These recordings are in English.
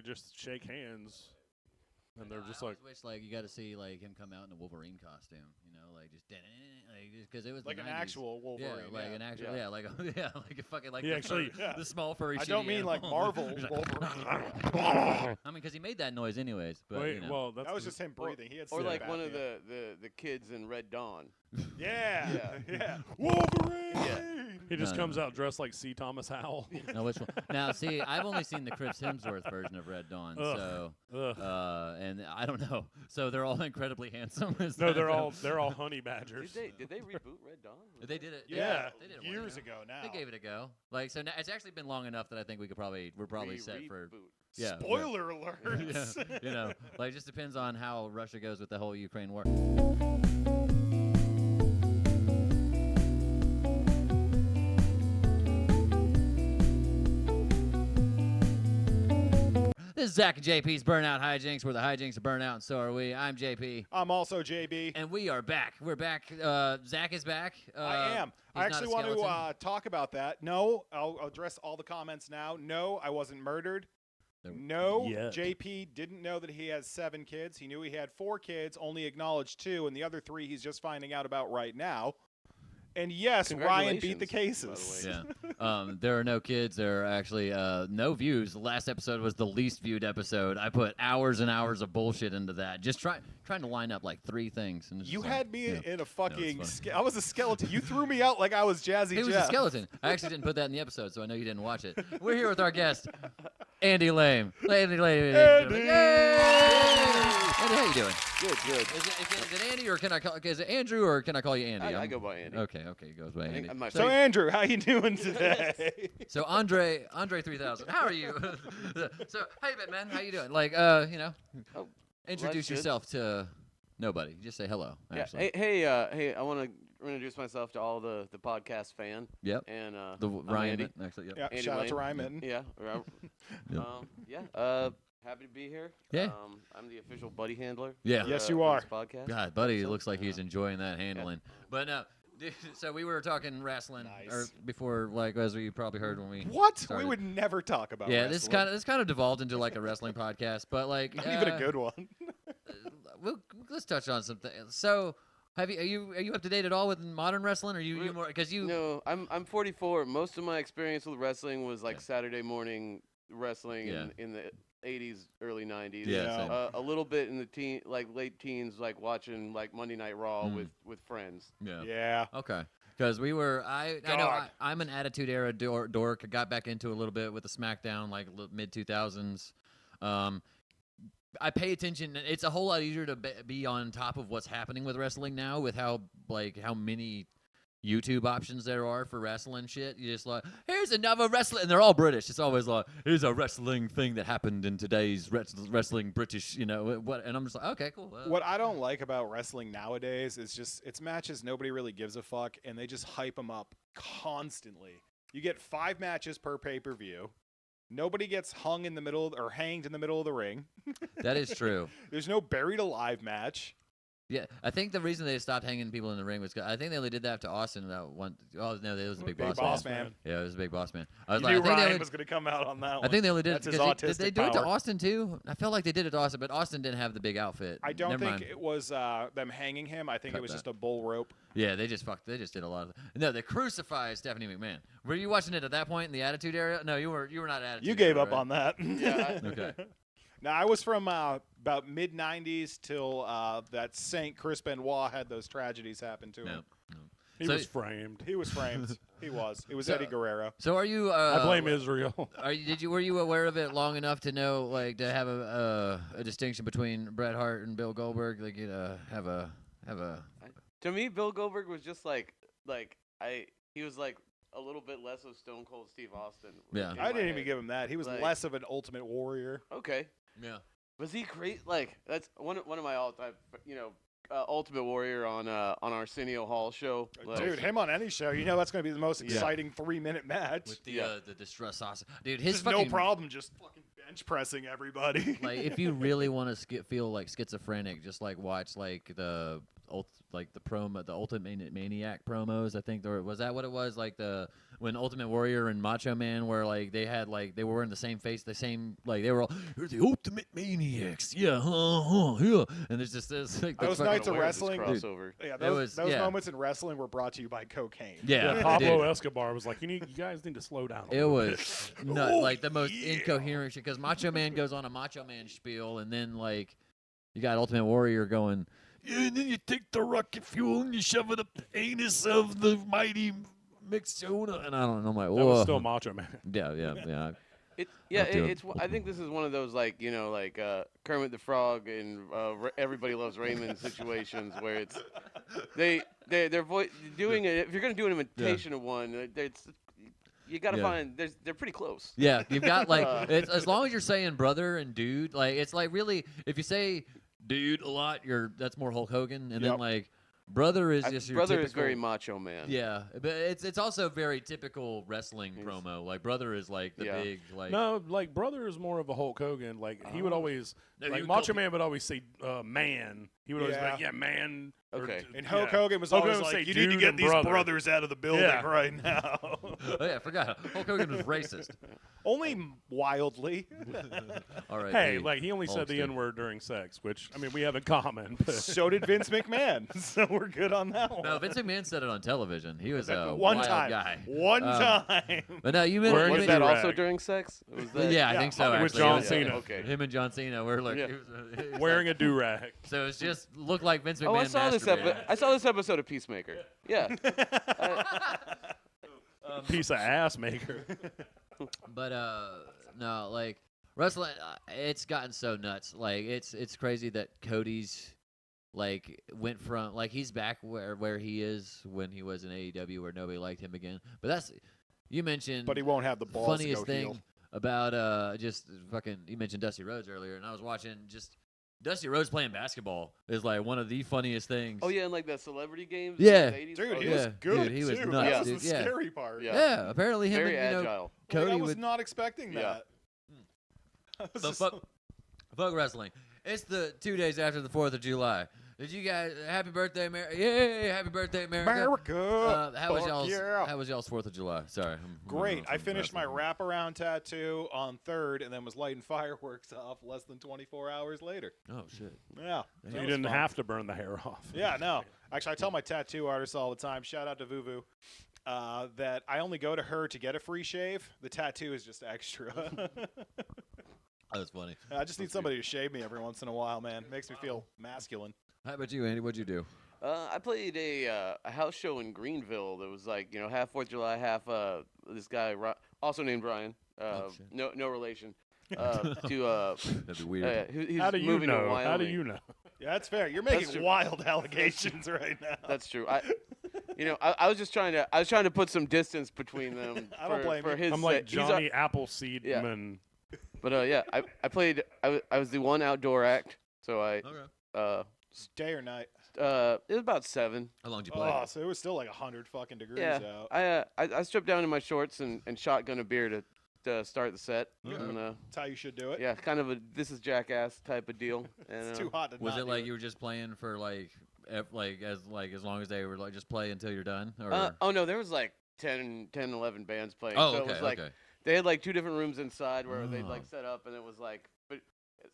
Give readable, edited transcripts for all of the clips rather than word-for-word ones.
just shake hands. And they're just I like, always wish you got to see him come out in a Wolverine costume, just because it was like the an 90s. actual Wolverine. An actual, like a fucking He actually- the small furry. I don't shitty mean like animal. Marvel He's like, Wolverine. I mean, because he made that noise anyways. But wait, well, that's That was just him breathing. He had Or sleep like one of apnea. the kids in Red Dawn. Yeah. Yeah. Wolverine. Yeah. he just No, comes no. out dressed like C. Thomas Howell. No, which one? Now, see, I've only seen the Chris Hemsworth version of Red Dawn, Ugh. and I don't know. So they're all incredibly handsome. Is No, that they're all honey badgers. Did they reboot Red Dawn? They did it. Yeah. they did it Years ago now. They gave it a go. So now, it's actually been long enough that I think we're probably set for. Reboot. Yeah, Spoiler alerts. Yeah, it just depends on how Russia goes with the whole Ukraine war. This is Zach and JP's Burnout Hijinks, where the hijinks are burnout, and so are we. I'm JP. I'm also JB. And we are back. We're back. Zach is back. I am. I actually want to talk about that. No, I'll address all the comments now. No, I wasn't murdered. No, Yet. JP didn't know that he has 7 kids. He knew he had 4 kids, only acknowledged 2, and the other 3 he's just finding out about right now. And yes, Ryan beat the cases. Yeah. There are no kids. There are actually no views. The last episode was the least viewed episode. I put hours and hours of bullshit into that. Just trying to line up like 3 things. And You had me in a fucking... funny. I was a skeleton. You threw me out like I was Jazzy He was Jeff. a skeleton. I actually didn't put that in the episode, so I know you didn't watch it. We're here with our guest, Andy Lame. Andy Lame. Andy! Andy, how you doing? Good. Is it Andy or can I call? Is it Andrew or can I call you Andy? I go by Andy. Okay, he goes by Andy. So Andrew, how you doing today? So Andre 3000, how are you? So how you been, man? How you doing? Introduce good. yourself to nobody. Just say hello. Yeah. Actually. Hey, I want to introduce myself to all the podcast fan. Yep. And The I'm Ryan. Andy. Actually, yep. Yeah, Andy shout out to Lane. Ryan Minton. Yeah. Happy to be here. Yeah. I'm the official buddy handler. Yeah. Yes, for, you for are. this podcast. God, buddy, it So, looks like he's enjoying that handling. But no, so we were talking wrestling Nice. before, as you probably heard when we. What? started. We would never talk about Yeah, wrestling. this kind of devolved into like a wrestling podcast, but like Not even a good one. let's touch on something. So, are you up to date at all with modern wrestling? Or you more because you? No, I'm 44. Most of my experience with wrestling was like Saturday morning wrestling in the 80s, early 90s. Yeah, same. A little bit in the late teens, like watching like Monday Night Raw with friends. Yeah. Okay. Because we were, I know God. I'm an Attitude Era dork. I got back into a little bit with the SmackDown, like mid 2000s. I pay attention. It's a whole lot easier to be on top of what's happening with wrestling now, with how many YouTube options there are for wrestling shit. You just like, here's another wrestling, and they're all British. It's always like, here's a wrestling thing that happened in today's wrestling British, what? And I'm just like, okay, cool. What I don't like about wrestling nowadays is just it's matches nobody really gives a fuck, and they just hype them up constantly. You get 5 matches per pay-per-view. Nobody gets hung in the middle or hanged in the middle of the ring. That is true. There's no buried alive match. Yeah, I think the reason they stopped hanging people in the ring was 'cause I think they only did that to Austin that one. Oh no, it was a big boss man. Yeah, it was a big boss man. I was You like, knew I think Ryan was going to come out on that one. I think they only did That's it his because autistic did they do it to power. Austin too? I felt like they did it to Austin, but Austin didn't have the big outfit. I don't Never think mind. it was them hanging him. I think Cut it was that. just a bull rope. Yeah, they just did a lot of. No, they crucified Stephanie McMahon. Were you watching it at that point in the Attitude Era? No, you were not Attitude. You gave Era, up right? on that. Yeah. Okay. No, I was from about mid-'90s till that Saint Chris Benoit had those tragedies happen to him. No. He So- was framed. He was framed. He was. It was So- Eddie Guerrero. So are you? I blame Israel. Were you aware of it long enough to know, like, to have a distinction between Bret Hart and Bill Goldberg? Like, have a. To me, Bill Goldberg was just he was like a little bit less of Stone Cold Steve Austin. Yeah. in I my didn't even head. give him that. He was Like- less of an Ultimate Warrior. Okay. Yeah. Was he great? Like that's one of my all-time, Ultimate Warrior on Arsenio Hall show. Like, Dude, him on any show, that's going to be the most exciting 3-minute match. With Yeah. the distress sauce, dude. His Just fucking no problem, just fucking bench pressing everybody. Like, if you really want to feel like schizophrenic, just like watch like the like the promo, the Ultimate Maniac promos. I think was that what it was? Like when Ultimate Warrior and Macho Man were like they had like they were wearing the same face, the same like they were all you're the Ultimate Maniacs, yeah, yeah. And there's just this like Those the nights of Aware this wrestling, crossover. yeah, It was- those yeah. moments in wrestling were brought to you by cocaine. yeah, Pablo dude. Escobar was like, you guys need to slow down. A It little was like the most incoherent shit because Macho Man goes on a Macho Man spiel, and then like you got Ultimate Warrior going, yeah, and then you take the rocket fuel and you shove it up the anus of the mighty Mixona, and I don't know, I'm like, bit. whoa, That was still Macho Man. yeah. Yeah, Up to it's. I think this is one of those like Kermit the Frog and Everybody Loves Raymond situations where it's they're doing it. If you're gonna do an imitation of one, you gotta Yeah. find they're pretty close. Yeah, you've got like it's, as long as you're saying brother and dude, like it's like really if you say dude a lot, that's more Hulk Hogan, and then Yep. like brother is just your Brother typical, is very Macho Man. yeah, but it's also very typical wrestling promo. Like brother is like the Yeah. big like No, like brother is more of a Hulk Hogan. Like he would always, No, he like would Macho call Man would always say man. He would always be Yeah. like, yeah, man. or Okay. And yeah. Hulk Hogan was Hulk always Hogan would like, say "You need to dude get and these brother." brothers out of the building Yeah. right now." oh yeah, I forgot Hulk Hogan was racist. Only wildly. All right, Hey, like he only said the Hulkster. N-word during sex, which I mean we have in common. But So did Vince McMahon, so we're good on that one. No, Vince McMahon said it on television. He was a One wild time. guy. One time. But no, you meant Wearing Was a that do-rag. also during sex? Was that, yeah, I Yeah, think so. with Actually, John It was, Cena. Okay. Him and John Cena were like Yeah. it was wearing a do-rag, So it's just looked like Vince McMahon. Oh, I saw this masturbated. I saw this episode of Peacemaker. Yeah. piece of ass maker. But no, like wrestling, it's gotten so nuts. Like it's crazy that Cody's like went from like he's back where he is when he was in AEW where nobody liked him again. But that's you mentioned. But he won't have the balls to funniest go thing heel. about just fucking. You mentioned Dusty Rhodes earlier, and I was watching just. Dusty Rhodes playing basketball is like one of the funniest things. Oh yeah, and like the celebrity games. Yeah. In the 80s? Dude, Oh, he yeah. was good, Dude, he was too. nuts, That was dude, the yeah. scary part. Yeah. Yeah, apparently him Very and agile. Cody I was would not expecting Yeah. that. I was the just- fuck wrestling. It's the 2 days after the 4th of July. Did you guys happy birthday, America? Yay, happy birthday, America. America. How was Fuck y'all's yeah. How was y'all's 4th of July? Sorry. I'm Great. moving I on from finished my wrestling. wraparound tattoo on 3rd and then was lighting fireworks off less than 24 hours later. Oh shit. Yeah. You that was didn't fun. have to burn the hair off. Yeah, no. Actually, I tell my tattoo artist all the time, shout out to Vuvu, that I only go to her to get a free shave. The tattoo is just extra. Oh, that's funny. I just need somebody to shave me every once in a while, man. Makes me feel masculine. How about you, Andy? What'd you do? I played a house show in Greenville that was like half 4th of July, half this guy also named Ryan. shit. No relation. To That'd be weird. he's How do you moving to know? Wyoming. How do you know? Yeah, that's fair. You're That's making true. wild allegations right now. That's true. I was just trying to put some distance between them. I don't blame for you. his I'm like sake. He's Johnny Appleseed. Yeah. Man. But yeah, I played. I was the one outdoor act, so I Okay. Day or night? it was about 7. How long did you play? Oh, so it was still like 100 fucking degrees Yeah, out. I stripped down in my shorts and shotgun a beer to start the set. Yeah. And, That's how you should do it. yeah, kind of a this is jackass type of deal. And, It's too hot to Was not it do like you were just playing for like as long as they were like just play until you're done? Or oh no, there was like 10, 11 bands playing. oh, so okay, it was like okay. they had like 2 different rooms inside where they'd Oh. like set up, and it was like,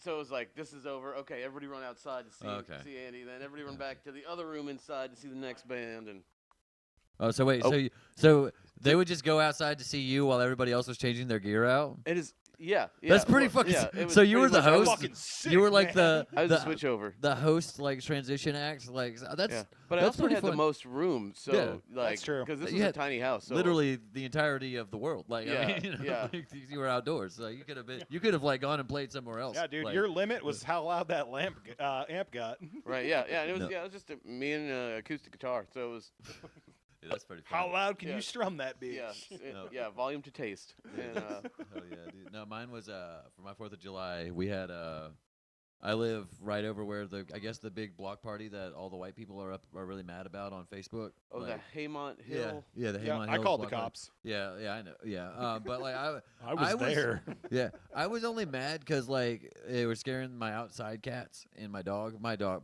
so it was like this is over. Okay, everybody run outside to Okay. see Andy. Then everybody run back to the other room inside to see the next band. And Oh, so wait, Oh. so they would just go outside to see you while everybody else was changing their gear out? it is yeah. That's yeah, pretty well, fucking. Yeah, it was So you were pretty the much- I was- host. Fucking sick, You were like man. I was a the switch over. the host like transition act. Like that's Yeah, but I that's also pretty had fun. the most room, so Yeah, like that's true. because this You was a had tiny house. So literally the entirety of the world. Like I Yeah, mean, you know, yeah. like, you were outdoors, so you could have like gone and played somewhere else. Yeah, dude, like, your limit was how loud that amp got. right, yeah, and it was No. it was just me and acoustic guitar, so it was yeah, that's pretty. How Fun. loud can Yeah. you strum that bitch? yeah, yeah, volume to taste. And Oh yeah, dude. No, mine was for my 4th of July. We had I live right over where I guess the big block party that all the white people are really mad about on Facebook. Oh, like, the Haymont Hill. Yeah, the Yeah, Haymont I Hills called the block party. cops. Yeah, I know. Yeah, but like I was there. Yeah, I was only mad because like they were scaring my outside cats and my dog. That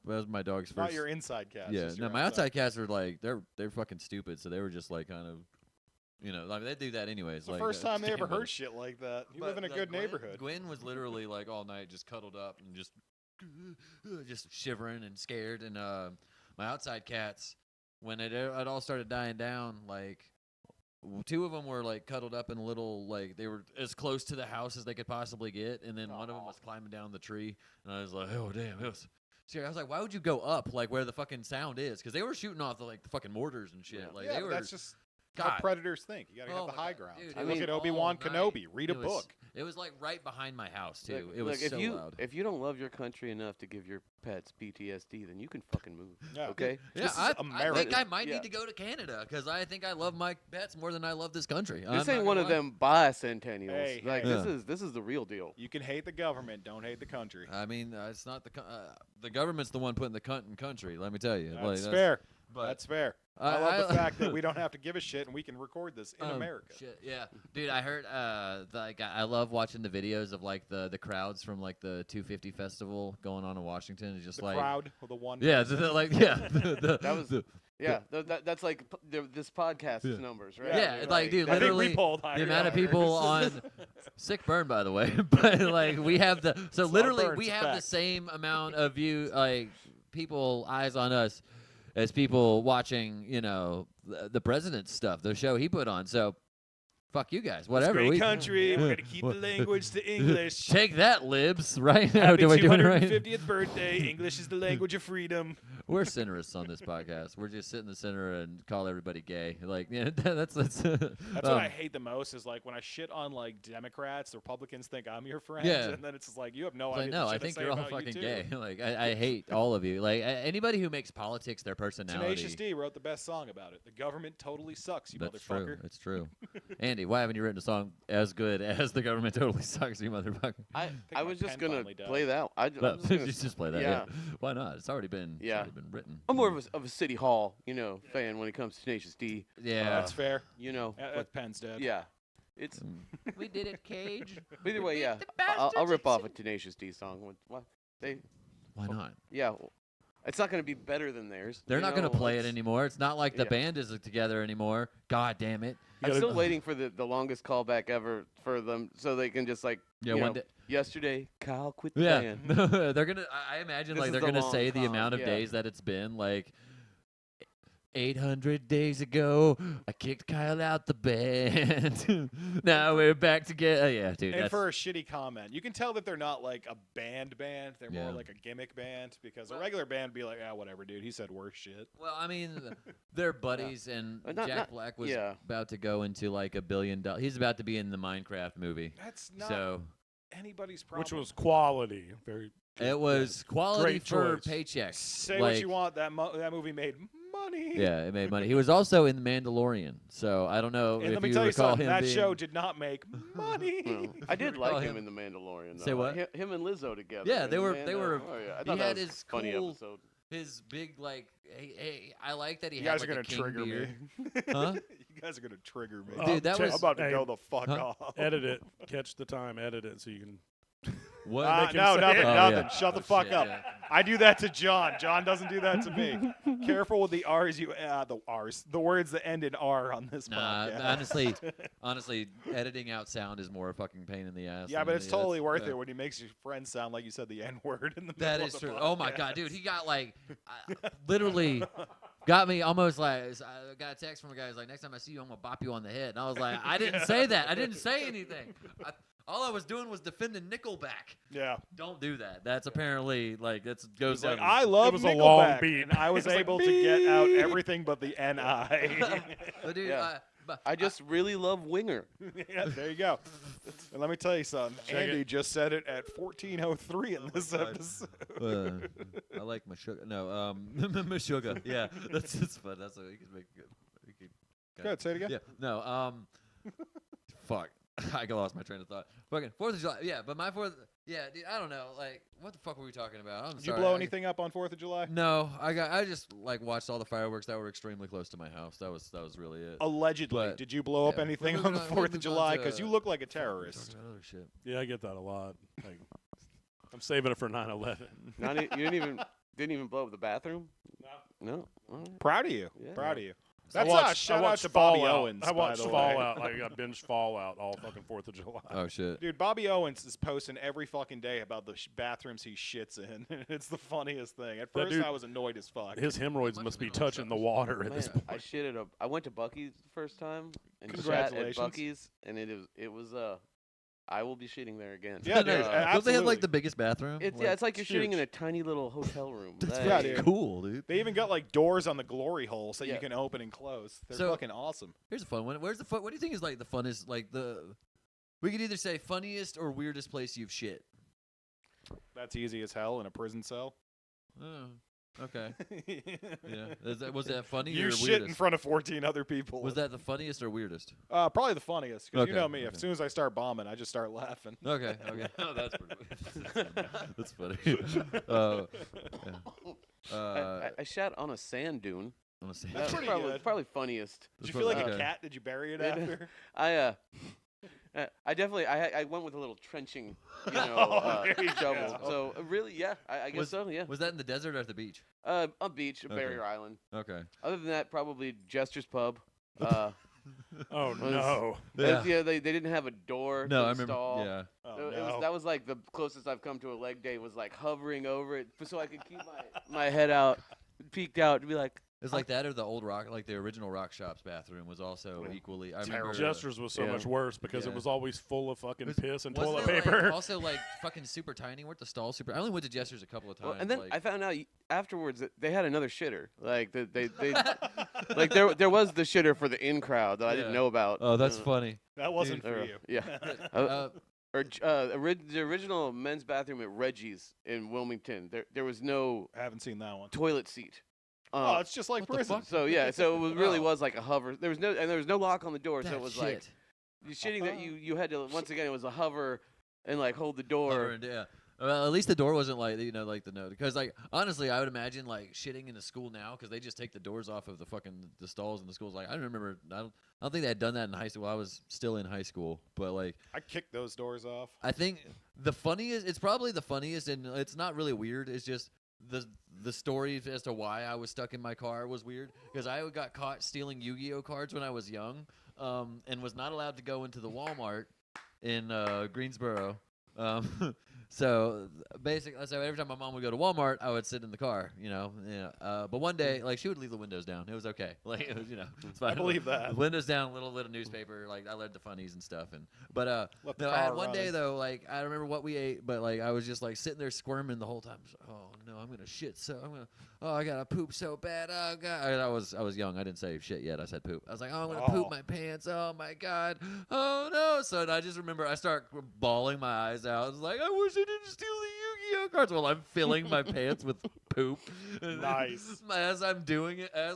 was my dog's first. Not your inside cats. Yeah, just no, your my outside cats are like they're fucking stupid. So they were just like kind of, like they do that anyways. It's the like, first time they ever stand by heard it. shit like that. You But, live in a like, good Gwen- neighborhood. Gwen was literally like all night just cuddled up and just shivering and scared. And my outside cats, when it all started dying down, like two of them were like cuddled up in a little, like they were as close to the house as they could possibly get, and then one of them was climbing down the tree, and I was like, oh damn, it was. Scary. I was like, why would you go up like where the fucking sound is? Because they were shooting off the fucking mortars and shit. Like Yeah, they but were. that's just how God. predators think. You gotta Oh have the my high God, ground. dude, I it look was at all Obi-Wan night. Kenobi. Read a It was- book. It was like right behind my house too. Look, it was if so you loud. if you don't love your country enough to give your pets PTSD, then you can fucking move. Yeah. Okay. Yeah, This is I think America. I might Yeah. need to go to Canada because I think I love my pets more than I love this country. This ain't one of them bicentennials. Hey, like hey. this is the real deal. You can hate the government, don't hate the country. I mean, it's not the government's the one putting the cunt in country. Let me tell you. Like, That's fair. But That's fair. I love the fact that we don't have to give a shit and we can record this in America. Shit, yeah, dude. I heard I love watching the videos of like the crowds from like the 250 festival going on in Washington. It's just The like crowd with the one. yeah, That was that's like this podcast's numbers, right? Yeah, I mean, like, dude, I think literally we polled the higher amount of numbers. people on sick burn, by the way. But like we have It's a lot of literally burns, we it's a have the fact. same amount of people eyes on us as people watching, the president's stuff, the show he put on. So fuck you guys, whatever. Great we, country. We're gonna keep the language to English. Take that, libs! Right? Happy Do I do it right? 250th birthday. English is the language of freedom. We're centrists on this podcast. We're just sit in the center and call everybody gay. Like, that's That's what I hate the most is like when I shit on like Democrats, the Republicans think I'm your friend, Yeah. and then it's just like you have no It's like, idea. no, the I shit think say you're all about you, fucking too. gay. Like, I hate all of you. Like, anybody who makes politics their personality. Tenacious D wrote the best song about it. The government totally sucks, you That's motherfucker. true. It's true. Andy, why haven't you written a song as good as "The Government Totally Sucks"? You motherfucker. I my was just pen gonna finally died. play that. I'm No, just gonna just play that. yeah. Why not? It's already been. It's Yeah. already been written. I'm more of a City Hall, fan when it comes to Tenacious D. Yeah. That's fair. But Penn's dead. yeah, it's We did it, Cage. but either way, yeah. the I'll rip bastards. off a Tenacious D song. What they? Why not? Yeah, it's not gonna be better than theirs. They're you not going to know, play it it's- anymore. It's not like the Yeah. band is together anymore. God damn it. I'm still waiting for the longest callback ever for them, so they can just like Yeah, you one know, day. yesterday Kyle quit the Yeah, band. they're gonna. I imagine This like is they're the gonna long say the con, amount of yeah. days that it's been. Like 800 days ago, I kicked Kyle out the band. Now we're back together. Yeah, dude. And That's, for a shitty comment, you can tell that they're not like a band. They're Yeah. more like a gimmick band because Well- a regular band would be like, whatever, dude. He said worse shit. well, I mean, they're buddies, and Not- Jack not- Black was yeah. about to go into like $1 billion. He's about to be in the Minecraft movie. That's not So anybody's problem. Which was quality. Very. it was quality Great for choice. paychecks. Say like, what you want. That movie made money. Yeah, it made money. He was also in The Mandalorian, so I don't know And if let me you tell you recall something. him That being, show did not make money. Well, I did recall like him- him in the Mandalorian. Though. Say what? Him and Lizzo together. Yeah, in they the were- they were- Oh, yeah. I he thought that had was his a funny cool- episode. his big like. Hey, I like that he You had guys like are a gonna king trigger beard. me. Huh? You guys are gonna trigger me. Dude, that I'm was- about to hey, go the fuck huh? off. Edit it. Catch the time. Edit it so you can. What? Ah, Make him no, say nothing, it. Oh, nothing. yeah. Shut the Oh, fuck shit, up. yeah. I do that to John. John doesn't do that to me. Careful with the R's the words that end in R on this Nah, podcast. honestly, editing out sound is more a fucking pain in the ass. Yeah, than but it's totally that's- worth yeah. it when he makes your friends sound like you said the N word in the That middle is of the true. Oh my podcast. god, dude, he got like, literally, got me almost like. I got a text from a guy who's like, "Next time I see you, I'm gonna bop you on the head." And I was like, "I didn't say that. I didn't say anything. All I was doing was defending Nickelback. Yeah. Don't do that. That's apparently like that goes He's like, down. I love was a long Nickelback, beat. and I was It's like, able to get out everything but the N-I. But dude, Yeah. but I just really love Winger. Yeah, there you go. And let me tell you something. Check Andy it. just said it at 14:03 in this God. episode. I like my sugar. No, my sugar. Yeah, that's fun. That's what we could make. We could, Go ahead, say it again. Yeah. No. Fuck. I lost my train of thought. Fucking 4th of July. Yeah, but my 4th. Yeah, dude. I don't know. Like, what the fuck were we talking about? I'm Did sorry. you blow anything up on 4th of July? No, I just like watched all the fireworks that were extremely close to my house. That was really it. Allegedly, But- did you blow up yeah. anything We're on the moving 4th of July? to- Because you look like a Fuck, we're terrorist. talking about other shit. Yeah, I get that a lot. Like, I'm saving it for 9/11. You didn't even blow up the bathroom. No. All right. Proud of you. Yeah. Proud of you. I That's watched, shout I out watched to Bobby Fallout. Owens. I watched by the way. Fallout. Like, I got binged Fallout all fucking 4th of July. Oh shit. Dude, Bobby Owens is posting every fucking day about the bathrooms he shits in. It's the funniest thing. At That first, dude- I was annoyed as fuck. His hemorrhoids must be touching the water at this Man, point. I went to Bucky's the first time and shat at Congratulations. Bucky's, and it was I will be shitting there again. Yeah, dude, Don't they have absolutely. like the biggest bathroom? It's like you're shitting huge. in a tiny little hotel room. That's Yeah, fucking dude. cool, dude. They even got like doors on the glory holes that you Yeah. can open and close. They're So- fucking awesome. Here's a fun one. Where's the fun? What do you think is like the funnest? Like we could either say funniest or weirdest place you've shit. That's easy as hell in a prison cell. Oh, okay. Yeah. Was that funny You or shit weirdest? in front of 14 other people. Was that the funniest or weirdest? Probably the funniest? Because you Okay, know me. okay. As soon as I start bombing, I just start laughing. Okay. Oh, that's pretty. That's funny. Yeah. I shat on a sand dune. I'm gonna say That's That was pretty good. probably funniest. Did you feel like Okay. a cat? Did you bury it It- after? I definitely I went with a little trenching, Oh, there you shovel. go. So really, yeah, I guess so. Yeah. Was that in the desert or at the beach? On beach, Okay. Barrier Island. Okay. Other than that, probably Jester's Pub. Oh, Was- no. Yeah, they didn't have a door No, to I remember. install. Yeah. Oh, So no. that was like the closest I've come to a leg day was like hovering over it so I could keep my head out, peeked out, to be like, It's like that or the old rock, like the original Rock Shop's bathroom was also equally. I remember. Jester's was so Yeah. much worse because Yeah. it was always full of fucking piss and Wasn't toilet it, like, paper. also, like fucking super tiny. Weren't the stalls super? I only went to Jester's a couple of times. well, and then like, I found out afterwards that they had another shitter. Like they like there was the shitter for the in crowd that I didn't Yeah. know about. oh, that's funny. That wasn't Or, for you. Yeah. Or the original men's bathroom at Reggie's in Wilmington. There was no I haven't seen that one. toilet seat. Oh, it's just like what the prison. fuck? So yeah, so it really Oh. was like a hover. There was no lock on the door, so that it was shit. like you shitting that you had to once again it was a hover and like hold the door. Hover and- yeah. Well, at least the door wasn't like like the note. Because like honestly, I would imagine like shitting in a school now because they just take the doors off of the stalls in the schools. Like I don't remember. I don't think they had done that in high school. I was still in high school, but like I kicked those doors off. I think the funniest. It's probably the funniest, and it's not really weird. It's just the story as to why I was stuck in my car was weird because I got caught stealing Yu-Gi-Oh cards when I was young, and was not allowed to go into the Walmart in Greensboro. So basically, every time my mom would go to Walmart, I would sit in the car, But one day, like she would leave the windows down. It was okay, like it was, it's fine. I believe that. Windows down, little newspaper. Like I led the funnies and stuff, Let the no, I car had one day run. though, like I don't remember what we ate, but like I was just like sitting there squirming the whole time. Just, oh no, I'm gonna shit. I gotta poop so bad. Oh god, I was young. I didn't say shit yet. I said poop. I was like, oh, I'm gonna Oh. poop my pants. Oh my god. Oh no. So I just remember I start bawling my eyes out. I was like, I wish I didn't steal the Yu-Gi-Oh cards while I'm filling my pants with poop. Nice. As I'm doing it, I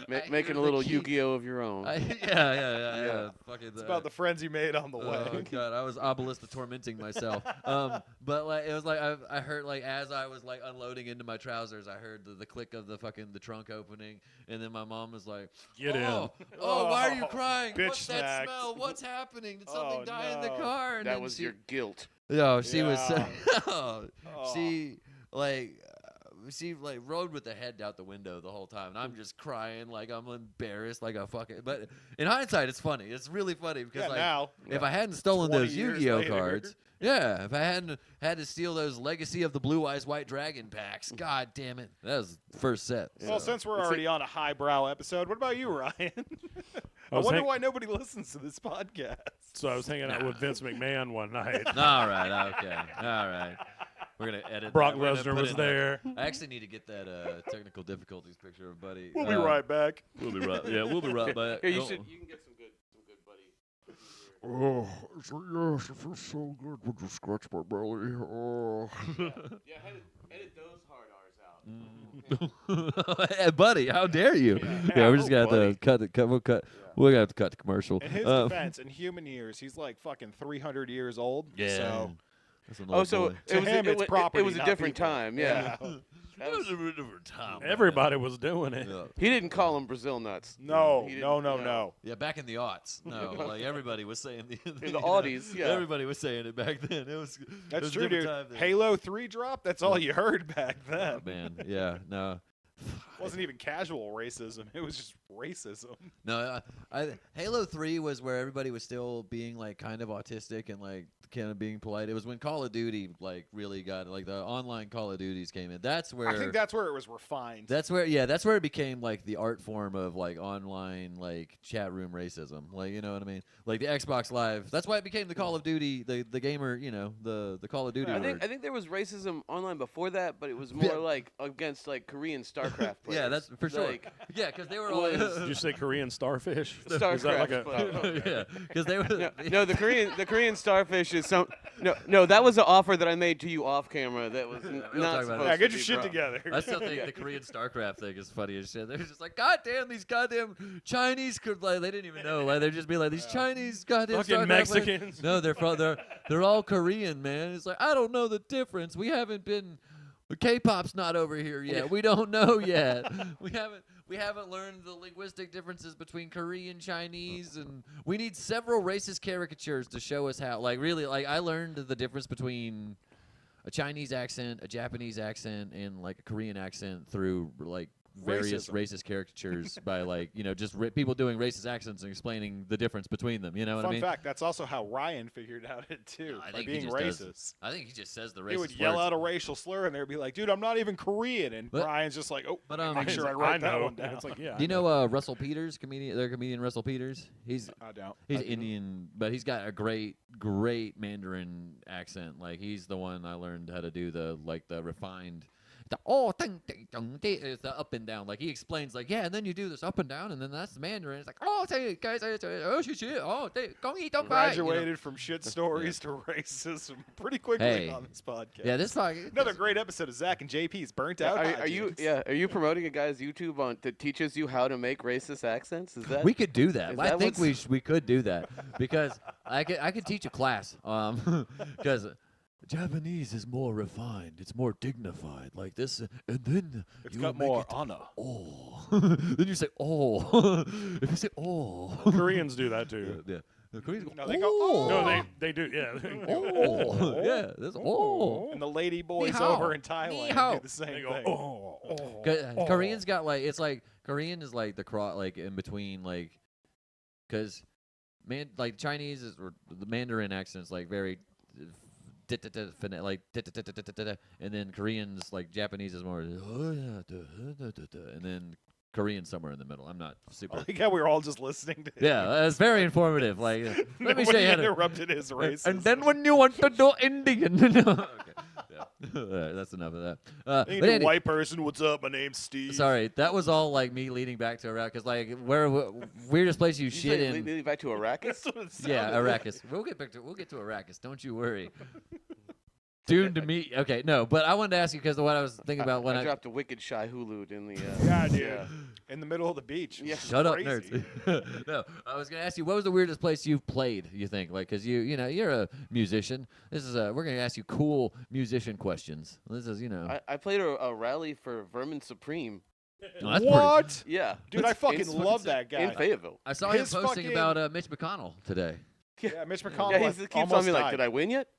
Making hear a the little key. Yu-Gi-Oh of your own. Yeah. Fucking, It's about the friends you made on the Oh way. god, I was obelisk the tormenting myself. But like it was like I heard like as I was like unloading into my trousers, I heard the click of the trunk opening, and then my mom was like, Get in. Oh, why are you crying? Bitch What's that snack. smell? What's happening? Did something Oh, die in the no. car? And That then was she, your guilt. No, she was. Yeah. Oh, Oh. she like rode with the head out the window the whole time, and I'm just crying like I'm embarrassed like a fucking. But in hindsight, it's funny. It's really funny because Yeah, like now. if I hadn't stolen 20 those years Yu-Gi-Oh later. cards, yeah, if I hadn't had to steal those Legacy of the Blue Eyes White Dragon packs, god damn it, that was the first set. Well, so. since we're already on a highbrow episode, what about you, Ryan? I was wonder hang- why nobody listens to this podcast. So I was hanging out with Vince McMahon one night. All right, okay, all right. We're gonna edit. Brock that. We're gonna Lesnar put was in there. I actually need to get that technical difficulties picture of Buddy. We'll be right back. We'll be right. Yeah, we'll be right back. Here, you Oh. can get some good buddy. Oh, yes, it feels so good when you scratch my belly. Oh. Yeah, edit those hard R's out. Hey, buddy, how dare you? Yeah, we're just gonna have to cut. We're gonna have to cut the commercial. In his defense, in human years, he's like fucking 300 years old. Yeah. So That's an Oh, old so boy. To him, it's property, It was a not different people. time. Yeah. That was a different time. Everybody was doing it. Yeah. He didn't call them Brazil nuts. No, He no, didn't- no, no. Yeah, back in the aughts. No, like everybody was saying In the Audis, yeah. Everybody was saying it back then. It was. That's it was a true, different dude. time then. Halo 3 drop. That's all you heard back then. Oh, man, yeah, no. It wasn't even casual racism. It was just racism. No, Halo 3 was where everybody was still being like kind of autistic and like kind of being polite. It was when Call of Duty like really got like the online Call of Duties came in. That's where I think that's where it was refined. that's where it became like the art form of like online like chat room racism. Like, you know what I mean? Like the Xbox Live. That's why it became the Call of Duty, the gamer, you know, the Call of Duty I word. think there was racism online before that, but it was more Yeah. like against like Korean StarCraft players. Yeah, that's for sure. Like, Yeah, because they were all Did you say Korean starfish? StarCraft. Is that like a? but- yeah, because they were no, the Korean starfish is some. No, that was an offer that I made to you off camera. That was we'll not talk about supposed it. Yeah, to get be your shit brought. together. I still think the Korean StarCraft thing is funny as shit. They're just like, God damn, these goddamn Chinese could like they didn't even know. Like they'd just be like, these Chinese goddamn Fucking StarCraft Mexicans. players. No, they're all Korean, man. It's like, I don't know the difference. We haven't been K-pop's not over here yet. We don't know yet. We haven't learned the linguistic differences between Korean, Chinese, and we need several racist caricatures to show us how. Like really, like I learned the difference between a Chinese accent, a Japanese accent, and like a Korean accent through like various Racism. racist caricatures by like, you know, just people doing racist accents and explaining the difference between them. You know what I Fun mean? fact, that's also how Ryan figured out it too, I by think he being just does. racist. I think he just says the racist He would yell words. out a racial slur and they'd be like, dude, I'm not even Korean. And But- Ryan's just like, oh, but, make sure I I write that know. one down. It's like, yeah. Do you know Russell Peters, comedian Russell Peters? He's I don't. Indian, but he's got a great Mandarin accent. Like he's the one I learned how to do the refined. It's the up and down. Like he explains, like, yeah, and then you do this up and down, and then that's the Mandarin. It's like, oh, say guys, oh shit, oh, gong yi dong bai. Graduated from shit stories to racism pretty quickly Hey. on this podcast. Yeah, this podcast. Another great episode of Zach and JP's Burnt Out. Are you Hijinks. Are you promoting a guy's YouTube on that teaches you how to make racist accents? Is that We could do that. Is I that think what's- we could do that because I could teach a class. Because Japanese is more refined. It's more dignified, like this, and then It's you got make more it honor. oh. Then you say oh. If you say oh. Koreans do that too. Yeah. The Koreans go, No, they go, oh. No, they do. Yeah. Oh. Yeah. That's oh. And the lady boys hao. over in Ni Thailand hao. do the same They go, thing. oh. Koreans got like it's like Korean is like the like in between like because like Chinese is or the Mandarin accent's like very like and then Koreans like Japanese is more and then Korean somewhere in the middle. I'm not super. I like how we were all just listening to him. Yeah, that's very informative. Like let me show Nobody you how to. interrupted his racism. And then when you want to do Indian, okay, yeah. That's enough of that. Hey, But you Andy, white person, what's up? My name's Steve. sorry, that was all like me leading back to Iraq because like where weirdest place you You shit say in. leading back to Arakiss? That's what it Yeah, sounded like. Arakiss. We'll get to Arakiss. Don't you worry. Doomed to me. Okay, no, but I wanted to ask you because what I was thinking about when I I dropped a wicked shy Hulud in the. Yeah, dude. Yeah. In the middle of the beach. It Yeah. was shut up, crazy. nerds. No, I was gonna ask you what was the weirdest place you've played. You think like because you know you're a musician. This is we're gonna ask you cool musician questions. This is I played a rally for Vermin Supreme. Oh, that's pretty- What? Yeah. Dude, I fucking In- love that guy. In Fayetteville. I saw him His posting fucking- about Mitch McConnell today. Yeah, Mitch McConnell Yeah, like, he keeps almost on me like, died. did I win yet?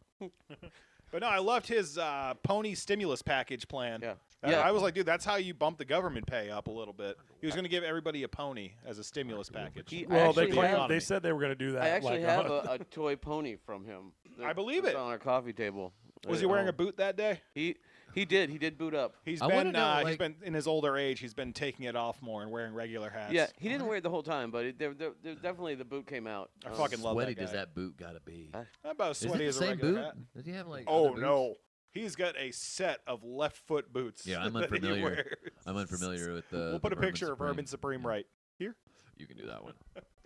But no, I loved his pony stimulus package plan. Yeah. I was like, dude, that's how you bump the government pay up a little bit. He was going to give everybody a pony as a stimulus package. He- I Well, they actually have- claimed they said they were going to do that. I actually like have a toy pony from him. I believe It's it. on our coffee table. Was he wearing a boot that day? He did boot up. He's I wanna been know, he's like- been in his older age. He's been taking it off more and wearing regular hats. Yeah, he didn't wear it the whole time, but there definitely the boot came out. I fucking love Sweaty that does guy. that boot gotta be? About as Is it sweaty the as a same regular boot? hat. Does he have like? Oh other boots? no, he's got a set of left foot boots. Yeah, I'm that he unfamiliar. wears. I'm unfamiliar with the. We'll put the a picture of Supreme. Vermin Supreme right here. You can do that one.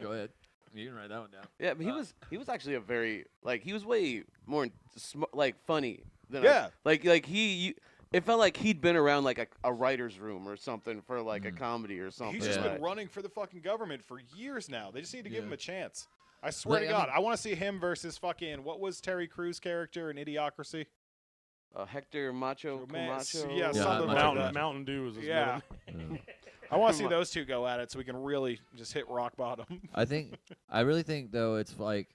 Go ahead. You can write that one down. Yeah, but he was actually a very he was way more like funny than Yeah. like he It felt like he'd been around like a writer's room or something for like a comedy or something. He's just Yeah. been running for the fucking government for years now. They just need to give Yeah. him a chance. I swear Like, to I God, mean- I want to see him versus fucking what was Terry Crews' character in Idiocracy? Hector Macho Romance- Camacho. yeah, Yeah, something like Macho that. Mountain Dew was his Yeah. middle name. I want to see those two go at it so we can really just hit rock bottom. I really think though it's like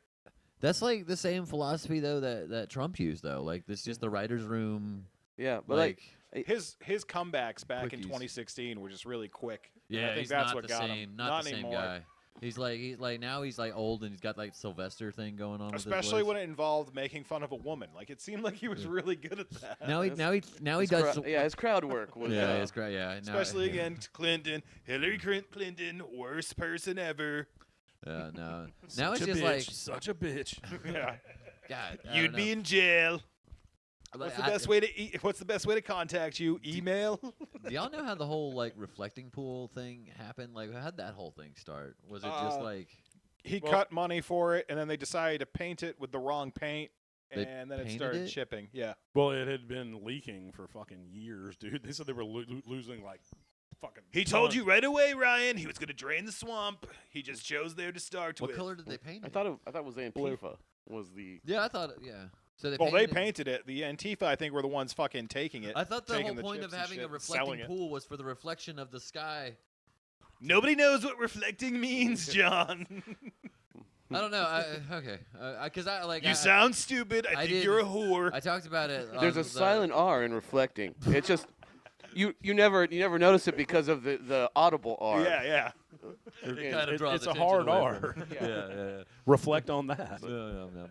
that's like the same philosophy though that Trump used though. Like this just the writers' room. Yeah, but Like, His comebacks back in Quickies. 2016 were just really quick. And yeah, I think he's that's not what the got same, him. not the same anymore. guy. He's like now he's like old and he's got like Sylvester thing going on. Especially with when it involved making fun of a woman. Like it seemed like he was really good at that. now he his does. his crowd work was. Yeah, it's great. Yeah, now- Especially against Clinton, Hillary Clinton, worst person ever. Yeah, no. Now Such it's a just bitch, like such a bitch. Yeah, God. I you'd don't be know. in jail. Like, What's the best way to contact you? Email. Do y'all know how the whole like reflecting pool thing happened? Like, how'd that whole thing start? Was it just like He Well- cut money for it, and then they decided to paint it with the wrong paint, They and then it painted started it? chipping. Yeah. Well, it had been leaking for fucking years, dude. They said they were losing like fucking. He told you right away, Ryan. He was going to drain the swamp. He just chose there to start what with. color did they paint I it? thought it was Blue. Antifa was the. Yeah, I thought yeah. So they Well, they painted it. painted it. The Antifa, I think, were the ones fucking taking it. I thought the taking whole the point of chips and having shit a and selling reflecting it. pool was for the reflection of the sky. Nobody knows what reflecting means, John. I don't know. Okay, because I like. You I, sound stupid. I I think did- you're a whore. I talked about it. There's on a the- silent R in reflecting. It's just you never notice it because of the audible R. yeah. It kind of draws It's a attention hard away R. from it. Yeah. Reflect on that. Yeah.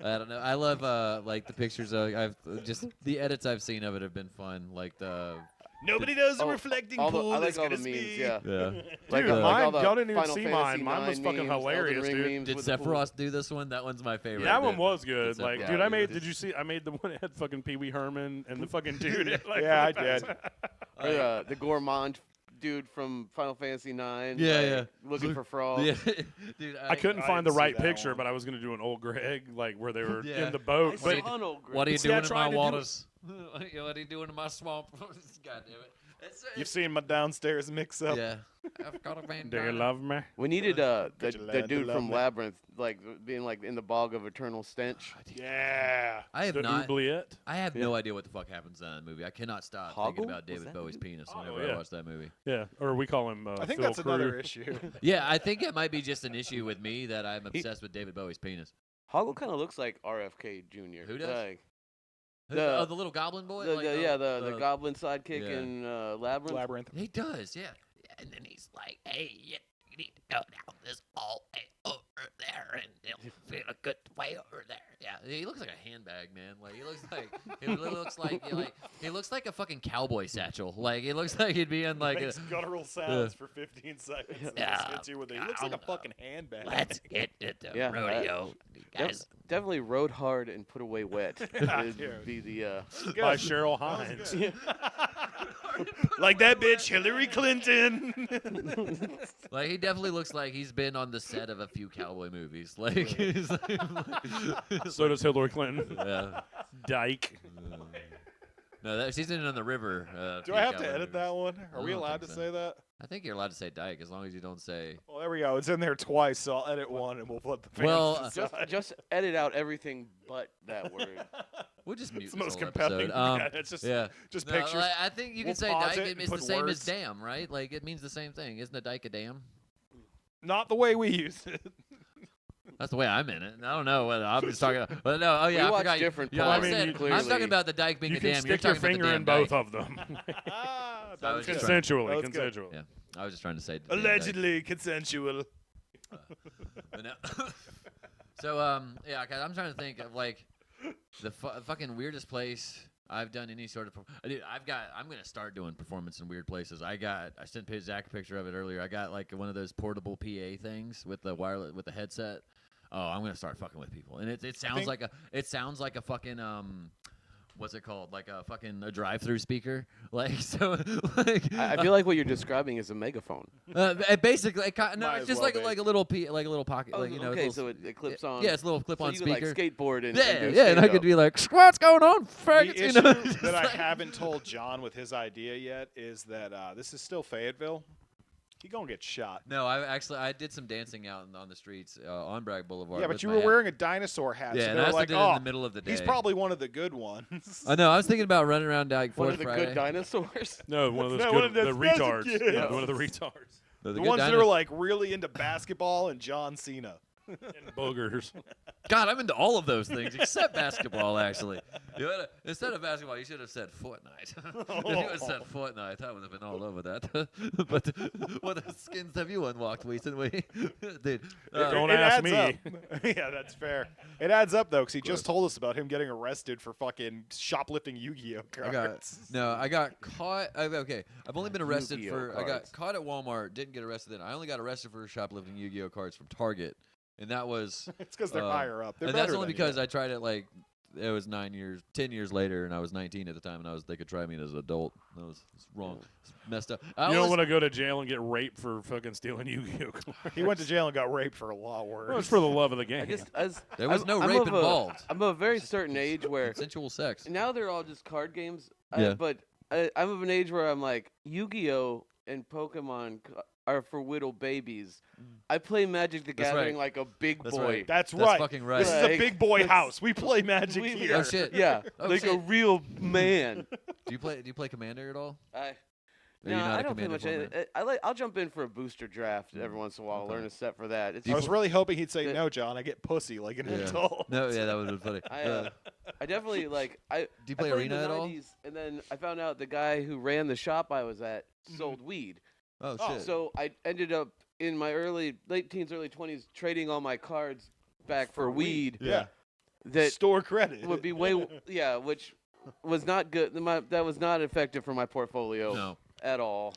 I don't know. I love like the pictures. I've just the edits I've seen of it have been fun. Like the Nobody knows the Oh, reflecting all the- pool I like is all gonna the memes. be. Yeah. Like, Dude, all mine, the y'all didn't even Final see Fantasy mine. Mine was IX fucking memes, Elden hilarious, Ring dude. memes did with the pool. Sephiroth do this one? That one's my favorite. That one Did- was did good. Like, Sephiroth dude, do I made. this? Did you see? I made the one that had fucking Pee Wee Herman and the fucking dude. Like, Yeah, I did. Or, the gourmand dude from Final Fantasy IX. Yeah, like, yeah. Looking for frogs. Yeah, dude. I couldn't I find the didn't see right that picture, one. but I was gonna do an old Greg, like where they were Yeah. in the boat. I But saw an old What are you See, I doing in tried my to do- waters? What are you doing in my swamp? God damn it. You've seen my downstairs mix up. Yeah. I've got a van. do you love me? We needed Could you the learn to dude love from me? Labyrinth, like being like in the bog of eternal stench. Yeah. I have The not. oubliette. I have no idea what the fuck happens in that movie. I cannot stop Hoggle? thinking about Was David that Bowie's movie? penis Oh, whenever I yeah. watch that movie. Yeah, or we call him. I think Phil that's Crew. another issue. Yeah, I think it might be just an issue with me that I'm obsessed with David Bowie's penis. Hoggle kind of looks like RFK Jr. Who does? Like, Oh, the little goblin boy. the, Like, the goblin sidekick yeah. in Labyrinth. Labyrinth. He does, yeah. And then he's like, "Hey, you need to go down this hallway over there, and it'll feel a good way over there." Yeah, he looks like a handbag, man. Like he looks like he looks like a fucking cowboy satchel. Like it looks like he'd be in like. Makes guttural sounds for 15 seconds. And Yeah. just hits you with it. He looks like a fucking handbag. Let's get to the Yeah, rodeo, guys. Definitely rode hard and put away wet. Would dude. be the By Cheryl Hines. Like that bitch, Hillary Clinton. Like he definitely looks like he's been on the set of a few cowboy movies. Like, he's like So does Hillary Clinton. yeah. Dyke. No, she's in On the River. Do few I have to cowboy edit movies. that one? Are I we don't allowed to think so. say that? I think you're allowed to say dyke as long as you don't say. Well, there we go. It's in there twice, so I'll edit one and we'll let the fans Well, decide. just edit out everything but that word. We'll just mute It's the this most whole compelling. episode. Yeah, it's just Yeah. just No, pictures. I think you We'll can say pause dyke. it It's and the put same as words. dam, right? Like it means the same thing. Isn't a dyke a dam? Not the way we use it. That's the way I'm in it. I don't know whether I'm just talking. But no, oh yeah, We I watch forgot. different Yeah, porn, I said, I'm clearly. talking about the dyke being You a can dam. You're stick your talking about the finger in damn both dyke. of them. I was just Consensually. That was good. Consensually. Yeah, I was just trying to say. the damn dyke. Allegedly consensual. But no. So yeah, 'cause I'm trying to think of like the fucking weirdest place I've done any sort of. Dude, I'm gonna start doing performance in weird places. I sent Zach a picture of it earlier. I got like one of those portable PA things with the wireless with the headset. Oh, I'm gonna start fucking with people, and it sounds think- like a fucking what's it called? Like a fucking a drive-through speaker. Like so, like I feel like what you're describing is a megaphone. basically, no, Might it's as just well like be. a little like a little pocket, Oh, like you know. okay, little, so it clips on. Yeah, it's a little so clip-on you could, speaker. like skateboard and Yeah, do yeah, and I stand-up. could be like, what's going on, The faggots? issue You know, just that I like- haven't told John with his idea yet is that this is still Fayetteville. He gonna get shot. No, I did some dancing out on the streets on Bragg Boulevard. Yeah, but with you my were aunt. wearing a dinosaur hat. Yeah, so and they I were also like, did it in oh, the middle of the day. he's probably one of the good ones. I know. I was thinking about running around like One Fourth of the Friday. good dinosaurs. No, one of those No, good, one of the those retards. kids. Yeah, one of the retards. The The good ones that dino- are like really into basketball and John Cena. And boogers. God, I'm into all of those things except basketball. Actually, instead of basketball, you should have said Fortnite. If you had said Fortnite, I would have been all over that. But what skins have you unlocked recently, dude? Don't It ask adds me. up. Yeah, that's fair. It adds up though, because he just told us about him getting arrested for fucking shoplifting Yu-Gi-Oh cards. I got caught. Okay, I've only been arrested Yu-Gi-Oh for. I got cards. caught at Walmart. Didn't get arrested then. I only got arrested for shoplifting Yu-Gi-Oh cards from Target, and that was. It's because they're higher up. They're and that's better only than because you. I tried it like it was 10 years later, and I was 19 at the time, and they could try me as an adult. That was wrong, it's messed up. You don't want to go to jail and get raped for fucking stealing Yu-Gi-Oh cards. He went to jail and got raped for a lot Well, worse. it's for the love of the game. There was no rape involved. I'm of a very certain age where Consensual sex. now they're all just card games. Yeah. But I'm of an age where I'm like, Yu-Gi-Oh and Pokemon are for little babies. I play Magic the That's Gathering right. like a big That's boy. right. That's That's right. fucking right. This is a Like, big boy it's- house. We play Magic we- here. Oh shit. Yeah, Oh, like a shit. real man. Do you play Commander at all? I, Or you no, not I a don't play Commander much. format? I'll jump in for a booster draft every once in a while. Okay. Learn a set for that. It's I was really hoping he'd say, the- no, John, I get pussy like an Yeah. adult. No, yeah, that would have been funny. I definitely like. do you play I played in Arena the at all? 90s, and then I found out the guy who ran the shop I was at sold weed. Oh Oh, shit. So I ended up in my late teens, early 20s, trading all my cards back for weed. Yeah. That Store credit. would be way, which was not good. That was not effective for my portfolio no. at all.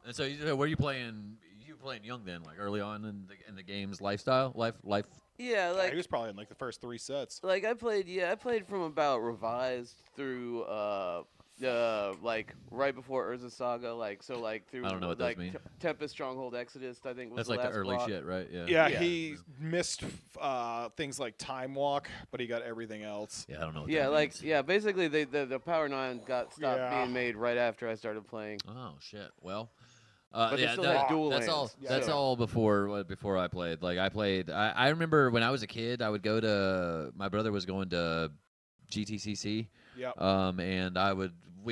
And so, were you playing? You were playing young then, like early on in the game's lifestyle, life. Yeah, Yeah, like he was probably in like the first 3 sets. I played from about Revised through like right before Urza Saga, through I don't know what those mean. Tempest, Stronghold, Exodus. I think was That's the like the last early block. shit, right? Yeah. Yeah, Yeah. he missed things like Time Walk, but he got everything else. Yeah, I don't know. What Yeah, that means. basically the Power 9 got stopped Yeah. being made right after I started playing. Oh shit. Well. But they yeah, still that- had dual that's all. lands, That's so- all before I played. Like I remember when I was a kid, I would go to. My brother was going to GTCC, Yep. and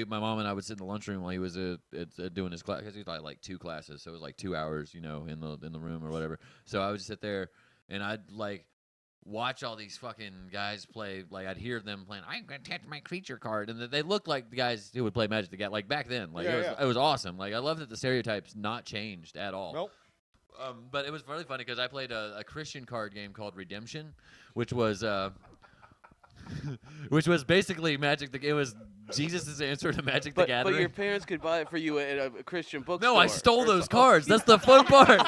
my mom and I would sit in the lunchroom while he was doing his class, because he was like 2 classes, so it was like 2 hours, in the room or whatever. So I would just sit there, and I'd like watch all these fucking guys play. Like I'd hear them playing, I'm gonna tap my creature card, and they looked like the guys who would play Magic the Gathering, like back then. Like Yeah, it was awesome. Like I love that the stereotypes not changed at all. Nope. But it was really funny because I played a Christian card game called Redemption, which was basically Magic. It was Jesus' answer to Magic the But Gathering. your parents could buy it for you at a Christian bookstore. No, I stole or those so- cards. That's the fun part.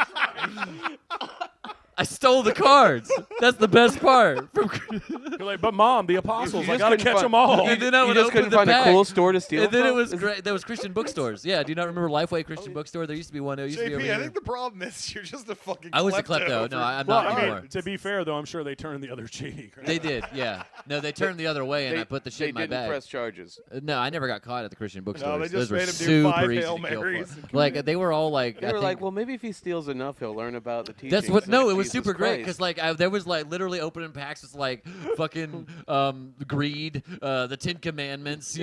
I stole the cards. That's the best part. You're like, but mom, the apostles, You I just gotta couldn't catch find- them all. And then I You would just open couldn't the find pack. a cool store to steal And then from? it was great. There was Christian bookstores. Yeah, do you not remember Lifeway Christian bookstore? There used to be one. It used to be over JP, I here. think the problem is you're just a fucking I was a klepto. klepto. No, I'm Well, not I anymore. mean, to be fair, though, I'm sure they turned the other cheek. Right? They did, yeah. No, they turned the other way, and They- I put the shit They in my didn't bag. press charges. No, I never got caught at the Christian bookstores. they just Those were made him do super 5 easy Hail to kill for. Marys and Like they were all like. They I were think- like, well, maybe if he steals enough, he'll learn about the teachings. That's what. of No, it was Jesus super great Christ. because there was like literally opening packs with like fucking greed, the 10 Commandments.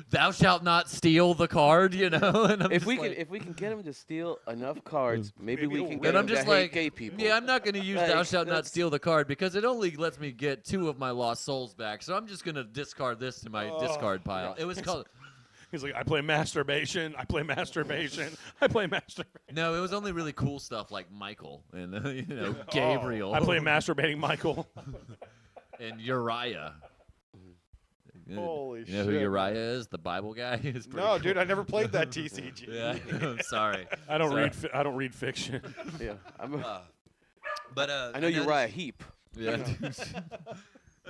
Thou shalt not steal the card. And I'm If just we like, can get him to steal enough cards, maybe we Maybe can he'll get and him I'm to just hate like, gay people. yeah, I'm not going to use thou Like, shalt not that's- steal the card because it only lets me get 2 of my lost souls back. So I'm just going to discard this to my discard pile. It was called. He's like, I play masturbation. I play masturbation. I play masturbation. No, it was only really cool stuff like Michael and Gabriel. I play masturbating Michael. and Uriah. Holy You know who shit, Uriah is? The Bible guy. He's pretty No, cool. dude, I never played that TCG. Yeah, I'm sorry. I don't Sorry. read. I don't read fiction. Yeah, But I know Uriah Heep. Yeah.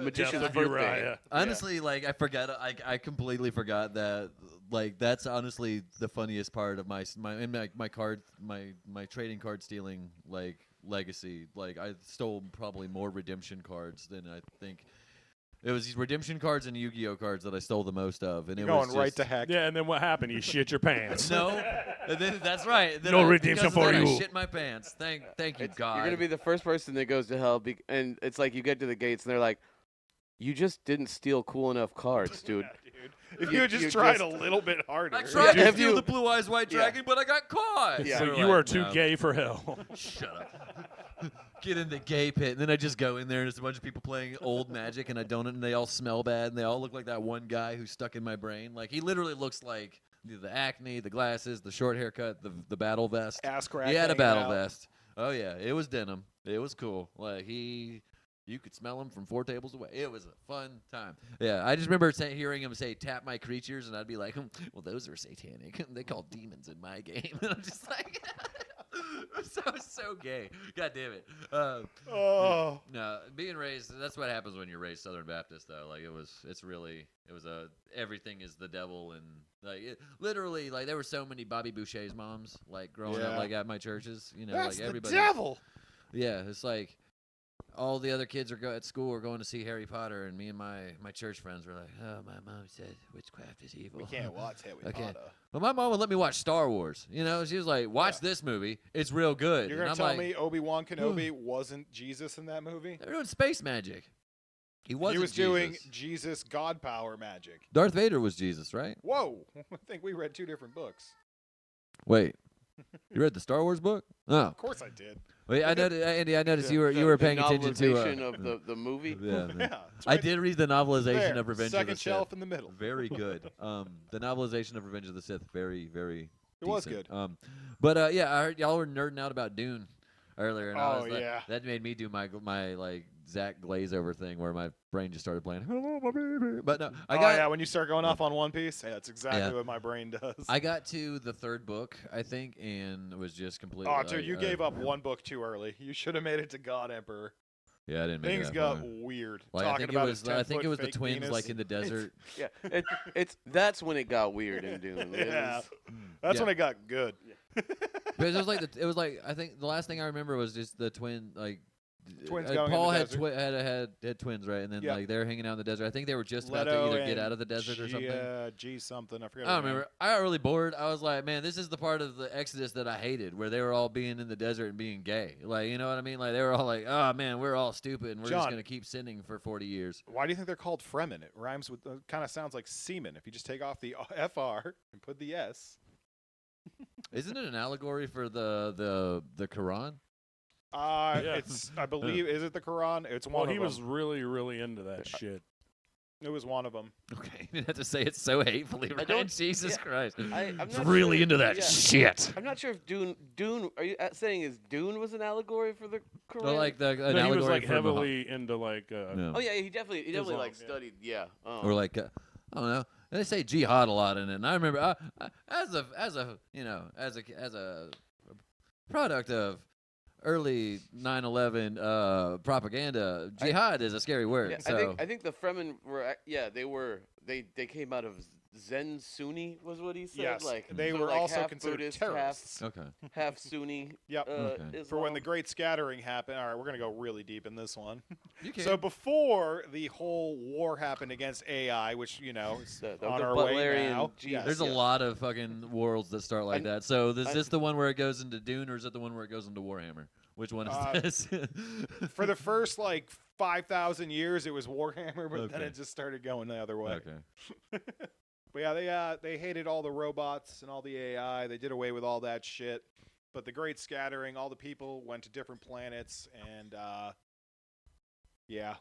magician's Death of birthday. Uriah. Honestly, like I forgot. I completely forgot that. Like that's honestly the funniest part of my trading card stealing like legacy. Like I stole probably more redemption cards than I think. It was these redemption cards and Yu-Gi-Oh cards that I stole the most of, and You're it was going right just, to heck. Yeah, and then what happened? You shit your pants. No, and then, that's right. Then No I, redemption because of for that, you. I shit my pants. Thank you, God. You're gonna be the first person that goes to hell, and it's like you get to the gates and they're like, "You just didn't steal cool enough cards, dude." Yeah, dude. If you had just tried a little bit harder. I tried to Have steal you- the Blue Eyes White Yeah. Dragon, but I got caught. Yeah. So They're you like, are too "No." gay for hell. Shut up. Get in the gay pit, and then I just go in there, and it's a bunch of people playing old Magic, and and they all smell bad, and they all look like that one guy who's stuck in my brain. Like he literally looks like the acne, the glasses, the short haircut, the battle vest. Ass crack. He had a hanging battle out. vest. Oh yeah, it was denim. It was cool. Like you could smell him from 4 tables away. It was a fun time. Yeah, I just remember hearing him say, "Tap my creatures," and I'd be like, "Well, those are satanic. They call demons in my game." And I'm just like, so gay. God damn it. Oh. No, being raised, that's what happens when you're raised Southern Baptist, though. Like, everything is the devil, and, like, literally, like, there were so many Bobby Boucher's moms, like, growing up, Yeah. like, at my churches, you know, That's like, everybody. the devil. Yeah, it's like, all the other kids at school are going to see Harry Potter, and me and my church friends were like, "Oh, my mom said witchcraft is evil." We can't watch Harry Okay. Potter. But my mom would let me watch Star Wars. You know, she was like, "Watch this movie; it's real good." You're and gonna I'm tell like, me Obi-Wan Kenobi wasn't Jesus in that movie? they're doing space magic. He wasn't He was doing Jesus. Jesus God power magic. Darth Vader was Jesus, right? Whoa! I think we read 2 different books. Wait, you read the Star Wars book? Oh, Of course I did. wait, Andy, I noticed you were The paying attention to. novelization of the movie. Yeah, Yeah. it's I right did read the novelization there, of Revenge second of the shelf Sith. in the middle. Very good. The novelization of Revenge of the Sith, very, very. It was decent. good. But yeah, I heard y'all were nerding out about Dune earlier, and I Oh, was like, yeah. that made me do my like Zach Glazeover thing where my brain just started playing "Hello, my baby." But no, I got yeah, when you start going off on One Piece, yeah, that's exactly Yeah. what my brain does. I got to the 3rd book, I think, and was just completely. Oh, dude, you gave up one book too early. You should have made it to God Emperor. Yeah, I didn't make Things it that got far. weird. Like, I Talking think it about was. his I think it 10-foot was the fake twins, penis. like in the desert. Yeah, that's when it got weird in Dune. It Yeah, was- that's Yeah. when it got good. Because it was like I think the last thing I remember was just the twin like. Twins going in Paul the had, desert. had twins, right? And then Yeah. like they were hanging out in the desert. I think they were just about Leto to either get and out of the desert or something. G something. I forgot. I her don't name. remember. I got really bored. I was like, man, this is the part of the Exodus that I hated, where they were all being in the desert and being gay. Like, you know what I mean? Like, they were all like, oh, man, we're all stupid, and we're just John. going to keep sinning for 40 years. Why do you think they're called Fremen? It rhymes with. Kind of sounds like semen. If you just take off the FR and put the S. Isn't it an allegory for the Quran? Yeah. It's. I believe. Is it the Quran? It's Well, one he of was them. really, really into that shit. It was one of them. Okay, you have to say it so hatefully, right? don't- Jesus yeah. Christ. I'm not really sure- into that yeah. shit. I'm not sure if Dune. Are you saying is Dune was an allegory for the Quran? Well, like an No, he allegory was like for heavily into like. Yeah. Oh yeah, he definitely Islam, like yeah. studied. Yeah. Or like I don't know. They say jihad a lot in it, and I remember as a product of early 9/11 propaganda, jihad is a scary word. Yeah, so I think the Fremen were they came out of Zen Sunni was what he said. Yes, like they so were like also half considered Buddhist, terrorists. okay, half Sunni. Yep. Okay. For when the Islam. Great Scattering happened. All right, we're gonna go really deep in this one. you can. So before the whole war happened against AI, which is The on the our way Butlerian now. Jesus. There's a yeah. lot of fucking worlds that start like And- that. So is I- this the one where it goes into Dune, or is it the one where it goes into Warhammer? Which one is this? For the first like 5,000 years, it was Warhammer, but then Okay. it just started going the other way. okay. But yeah, they hated all the robots and all the AI. They did away with all that shit. But the Great Scattering, all the people went to different planets, and yeah,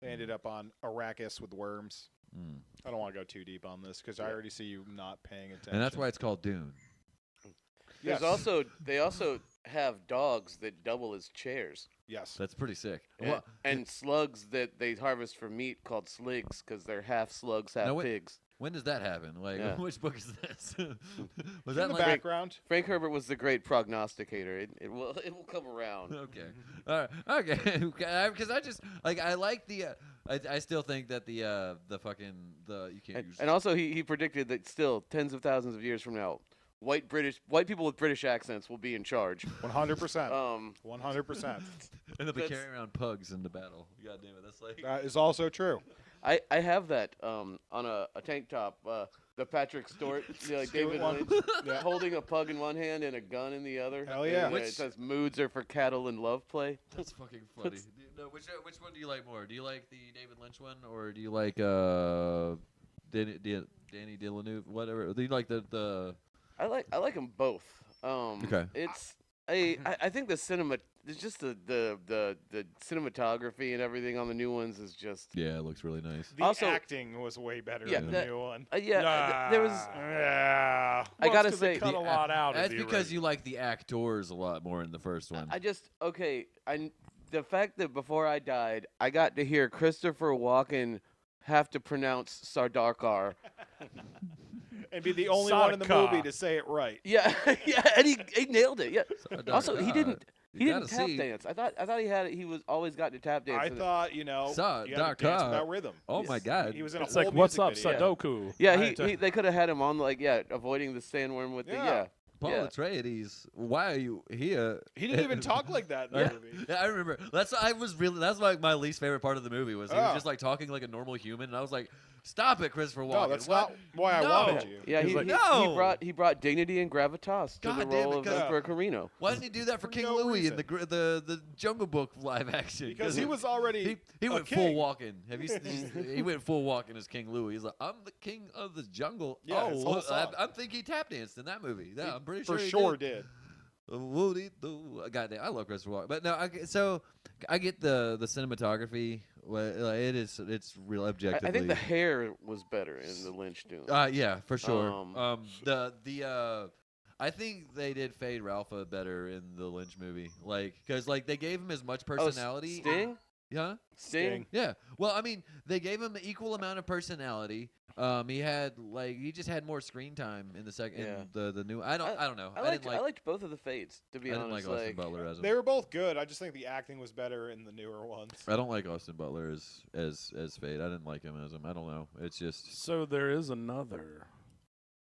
they ended up on Arakiss with worms. Mm. I don't want to go too deep on this because I already see you not paying attention. And that's why it's called Dune. Yes. They also have dogs that double as chairs. Yes. That's pretty sick. And, Well, and slugs that they harvest for meat called sligs because they're half slugs, half Now, wait- pigs. when does that happen? Like, Yeah. which book is this? Was In that the like background. Frank Herbert was the great prognosticator. It will come around. Okay. All right. Okay. Because I just like I like the I still think that the you can't use And also he predicted that still tens of thousands of years from now, white people with British accents will be in charge. 100%. Um, 100%. and they'll be that's- carrying around pugs in the battle. God damn it, that's like That is also true. I have that on a tank top. The Patrick Stewart, like David one. Lynch, Yeah. holding a pug in one hand and a gun in the other. Hell yeah. And, it says moods are for cattle and love play. that's fucking funny. No, which one do you like more? Do you like the David Lynch one, or do you like Danny Villeneuve, whatever? Do you like the I like them both. Okay. It's I think the cinema. It's just the cinematography and everything on the new ones is just. Yeah, it looks really nice. The Also- acting was way better Yeah, in the that- new one. There was. Yeah. I gotta They say, cut a lot out. That's of the because you like the actors a lot more in the first one. I just the fact that before I died, I got to hear Christopher Walken have to pronounce Sardaukar. And be the only one in the Sadka. movie to say it right. Yeah, yeah, and he nailed it. Yeah. Also, he God. didn't You gotta tap see. dance. I thought he was always got to tap dance. I and- thought, you had to dance Sadka. without rhythm. Oh my God. He was in a It's whole like, what's music up, video. Sudoku? Yeah, they could have had him on avoiding the sandworm with the Yeah. Paul yeah. Atreides, why are you here? He didn't even talk like that in the movie. Yeah, I remember. That's like my least favorite part of the movie was he was Oh. just like talking like a normal human, and I was like, "Stop it, Christopher Walken." No, that's What? not why I No. wanted you. Yeah, He's he, like, he, "No!" he brought dignity and gravitas to God the damn role it, of 'cause- Emperor Carino. Why didn't he do that for For King no Louis in reason. the Jungle Book live action? Because he was already he a went full king. Walken. Have you? He went full Walken as King Louis. He's like, "I'm the king of the jungle." Yeah, his whole look, song. I think he tap danced in that movie. Yeah, I'm pretty For sure. sure he did. did. Goddamn, I love Christopher Walken, but no, I get the cinematography. Well, it's real objectively. I think the hair was better in the Lynch Dune. Yeah, for sure. Um, I think they did Fade Ralpha better in the Lynch movie, because they gave him as much Oh, personality. Sting? Yeah. Sting? Yeah. Well, I mean, they gave him the equal amount of personality. He just had more screen time in the second. Yeah. In the new. I don't know. I liked both of the Fades, to be I didn't honest. like Austin Butler as him. They were both good. I just think the acting was better in the newer ones. I don't like Austin Butler as Fade. I didn't like him as him. I don't know. It's just. So there is another.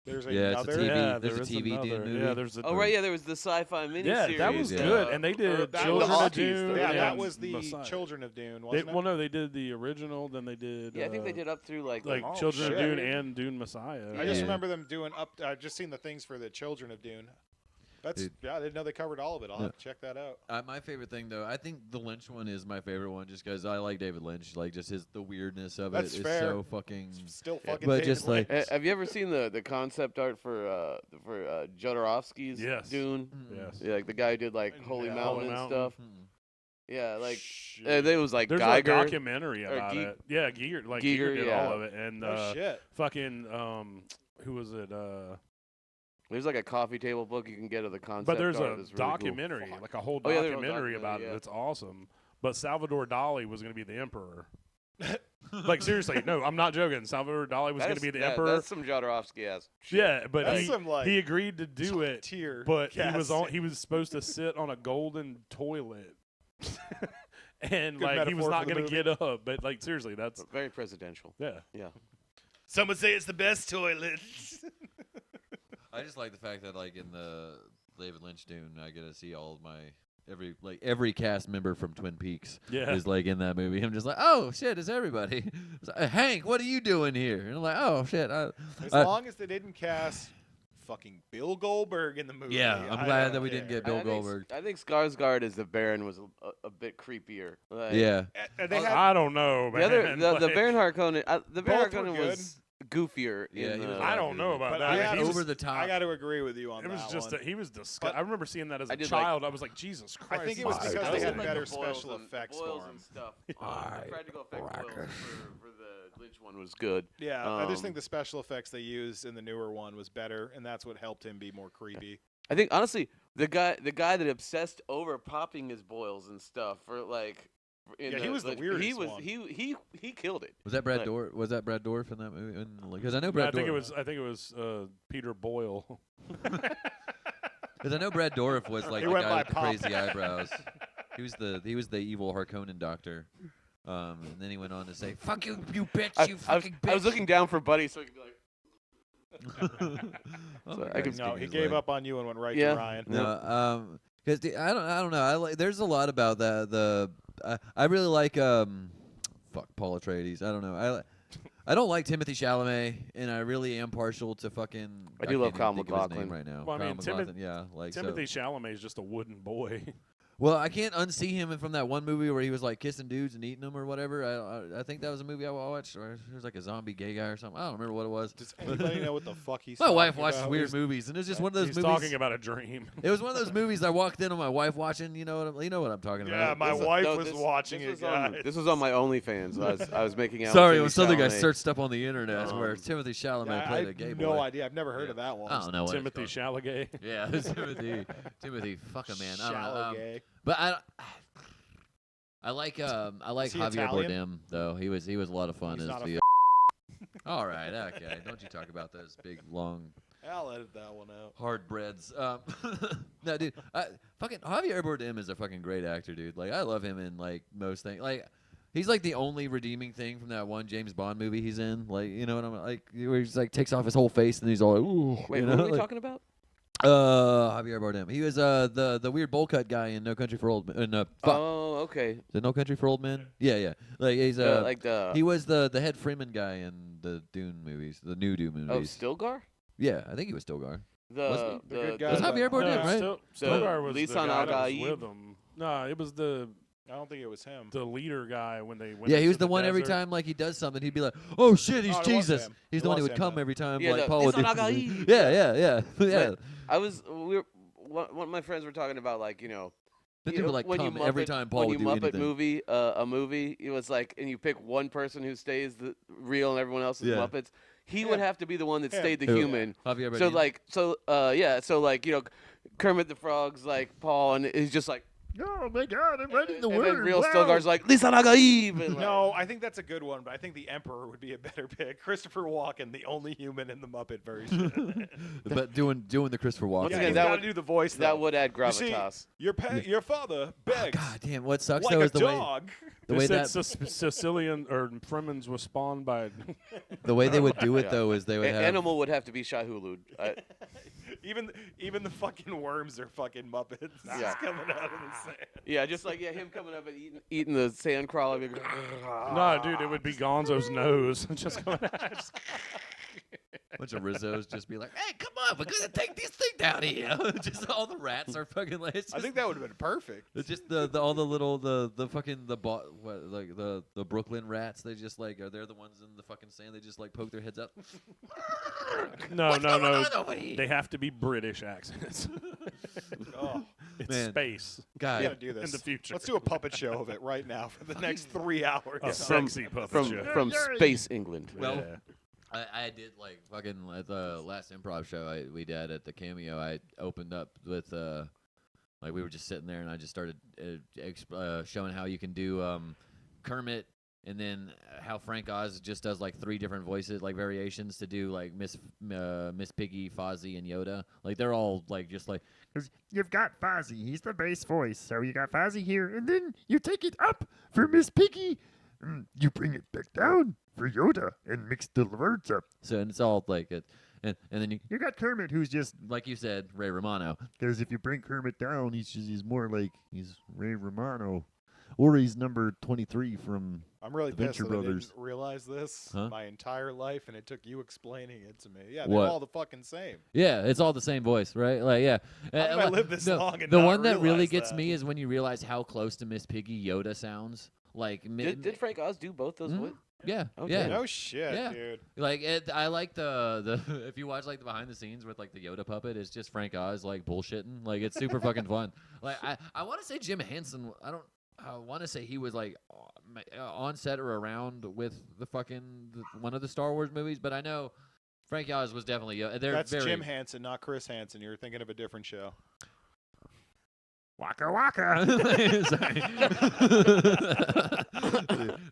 There's Yeah, it's a another. TV. Yeah, There's there a is TV another. Dune movie. Yeah, there's a. Oh, right, yeah, there was the sci-fi miniseries. Yeah, that was Yeah. good, and they did that Children was- of Dune. Yeah, and that was the Messiah. Children of Dune, They, wasn't well, it? no, they did the original. Then they did. Yeah, I think they did up through like Oh, Children of shit. Dune and Dune Messiah. I just Yeah. remember them doing up. I just seen the things for the Children of Dune. That's Dude. yeah. I didn't know they covered all of it. I'll have to check that out. My favorite thing, though, I think the Lynch one is my favorite one, just because I like David Lynch. Like, just the weirdness of That's it is fair. so fucking. Still fucking. but David just like- Lynch. Have you ever seen the concept art for Jodorowsky's Yes. Dune? Yes. Yeah, like the guy who did like Holy Yeah, Mountain Holy and Mountain. stuff. Mm. Yeah, like Shit. it was like There's Geiger. a documentary or about Ge- it. Yeah, Giger, like Giger, Giger did yeah. all of it, and Oh shit. fucking who was it? There's like a coffee table book you can get of the concept But there's art. a It's really cool. documentary, like a whole Oh, yeah, there's a documentary about documentary, it. yeah. It's awesome. But Salvador Dali was going to be the emperor. Like seriously, no, I'm not joking. Salvador Dali was going to be the emperor. That's some Jodorowsky ass. Yeah, but That's some, like, he agreed to do it. Tier. But casting. he was supposed to sit on a golden toilet. And Good like he was metaphor not for the going to get up, but like seriously, that's Very presidential. yeah. Yeah. Some would say it's the best toilet. I just like the fact that, like, in the David Lynch Dune, I get to see all of my every cast member from Twin Peaks Yeah. is like in that movie. I'm just like, oh shit, it's everybody. It's like, Hank, what are you doing here? And I'm like, oh shit. As I- long as they didn't cast fucking Bill Goldberg in the movie. Yeah, I'm I glad don't that we didn't care. get Bill I think, Goldberg. I think Skarsgård as the Baron was a bit creepier. Like, Yeah. And they had I don't know, man. The other the Like, Baron Harkonnen the Baron Both were Harkonnen good. was goofier. Yeah, in he was the, I don't know about But that. I He have- was- Over the top. I got to agree with you on It was that just one. he was disgusting. I remember seeing that as I a did like- child. I was like, Jesus Christ. I think it was this because guy they is had like- better the boils special and- effects boils for and 'em. stuff. The practical effects boils for the Lynch one was good. Yeah, I just Um, think the special effects they used in the newer one was better, and that's what helped him be more creepy. I think honestly, the guy that obsessed over popping his boils and stuff for like. Yeah, he was the weirdest He was one. he killed it. Was that Brad Like- Dorff? Was that Brad Dorff in that movie? Because I know I Brad think Dorff. it was Peter Boyle. Because I know Brad Dorff was like He the went guy by with the Pop. crazy eyebrows. He was the evil Harkonnen doctor. And then he went on to say, "Fuck you, you bitch, you I was, fucking bitch." I was looking down for Buddy so he could be like, Oh So my I God, could- he's No, kicking he his gave leg. up on you and went right Yeah. to Ryan. No, because I don't know. I like. There's a lot about that. I really like fuck Paul Atreides. I don't know. I don't like Timothy Chalamet, and I really am partial to fucking. I do love can't even Kyle think of his MacLachlan. name right now. Well, I Kyle mean, MacLachlan, yeah, like Timothy so. Chalamet is just a wooden boy. Well, I can't unsee him from that one movie where he was like kissing dudes and eating them or whatever. I think that was a movie I watched, or it was like a zombie gay guy or something. I don't remember what it was. Does anybody know what the fuck he's My wife talking watches about? weird movies, and it's just one of those He's movies. talking about a dream. It was one of those movies I walked in on my wife watching. You know what I'm talking Yeah, about. my This- wife no, was this- watching this it, was on- guys. This was on my OnlyFans. I was making out. Sorry, it with was something I Timothy Chalamet. searched up on the internet where Um, Timothy Chalamet Yeah, I played a have gay no boy. idea. I've never heard of that one. I don't know what Timothy it's called. Chalamet. Yeah, Timothy, fuck a man. I don't know. Shallow gay. But I like Is he Javier Italian? Bardem though. He was a lot of fun He's as not a the. All right, okay. Don't you talk about those big long I'll edit that one out. hard breads. No, dude. Fucking Javier Bardem is a fucking great actor, dude. Like I love him in like most things. Like he's like the only redeeming thing from that one James Bond movie he's in. Like you know what I'm like, where he's like takes off his whole face and he's all like, ooh. Wait, you what know? are we like, talking about? Javier Bardem. He was the weird bowl cut guy in No Country for Old Men. Fuck. Oh, okay. Is it No Country for Old Men? Yeah. Like he's Like the he was the head Freeman guy in the Dune movies, the new Dune oh movies. Stilgar. Yeah, I think he was Stilgar. The The good guy. It was Javier Bardem, No, right? Stilgar was the Lisan guy that was Al-Gaib. with him. No, it was the I don't think it was him. leader guy when they went. Yeah, he into was the one every desert. time like he does something, he'd be like, "Oh shit, he's Oh, it was Jesus." him. He's It the one who was would him come then. every time Yeah, like the Paul would do. Lisan Al-Gaib. Yeah. One of my friends were talking about like The you dude know, would like when you come every Muppet- time Paul when would you do Muppet anything. a movie, it was like, and you pick one person who stays the real and everyone else is Yeah. Muppets. He would Yeah. have to be the one that Yeah. stayed the Who? human. Javier So Bardem. so like Kermit the Frog's like Paul, and he's just like, Oh my God, I'm writing the and word. then real wow. Stilgar's like Lisan Al-Gaib. And, like, No, I think that's a good one, but I think the Emperor would be a better pick. Christopher Walken, the only human in the Muppet version. But doing the Christopher Walken. Once yeah, again, he's that got would- to do the voice. that though. would add You see, gravitas. your father begs God damn, what sucks like though a is the way dog. the They way said that Sicilian or Fremen's was spawned by. the way they would do it Yeah. though is they would have Animal would have to be Shahulud. Even the fucking worms are fucking Muppets. Yeah. coming out of the sand. Yeah, just like him coming up and eating the sand crawler. No, dude, it would be Gonzo's nose. Just going out. bunch of Rizzos just be like, "Hey, come on, we're gonna take this thing down here." Just all the rats are fucking like. It's I just, think that would have been perfect. it's just the all the little the fucking like the Brooklyn rats. They just like they're the ones in the fucking sand. They just like poke their heads up. No, What's no, going no. on over here? They have to be British accents. Oh, It's Man. space we God, gotta do this in the future. Let's do a puppet show of it right now for the next 3 hours. A sexy puppet show. from Space England. Well, Yeah. I did like fucking at the last improv show we did at the Cameo. I opened up with like we were just sitting there and I just started showing how you can do Kermit and then how Frank Oz just does like 3 different voices, like variations to do like Miss Piggy, Fozzie, and Yoda. Like they're all like just like 'Cause you've got Fozzie, he's the bass voice. So you got Fozzie here, and then you take it up for Miss Piggy, and you bring it back down for Yoda, and mix the words up. so, and it's all like it. And then You got Kermit, who's just like you said, Ray Romano. because if you bring Kermit down, he's more like he's Ray Romano, or he's number 23 from. I'm really The pissed Venture that I Brothers. didn't realize this Huh? my entire life, and it took you explaining it to me. Yeah, What? they're all the fucking same. Yeah, it's all the same voice, right? Like, yeah. How did I live this long and the not one that really realize gets that? me is when you realize how close to Miss Piggy Yoda sounds. Like, Did Frank Oz do both those? Mhm. yeah, Okay. yeah. No shit, Yeah. dude. Like, I like the if you watch like the behind the scenes with like the Yoda puppet, it's just Frank Oz like bullshitting. Like, it's super fucking fun. Like, I want to say Jim Henson. I want to say he was like on set or around with the one of the Star Wars movies, but I know Frank Oz was definitely. They're That's very, Jim Hansen, not Chris Hansen. You're thinking of a different show. Waka Waka. Sorry.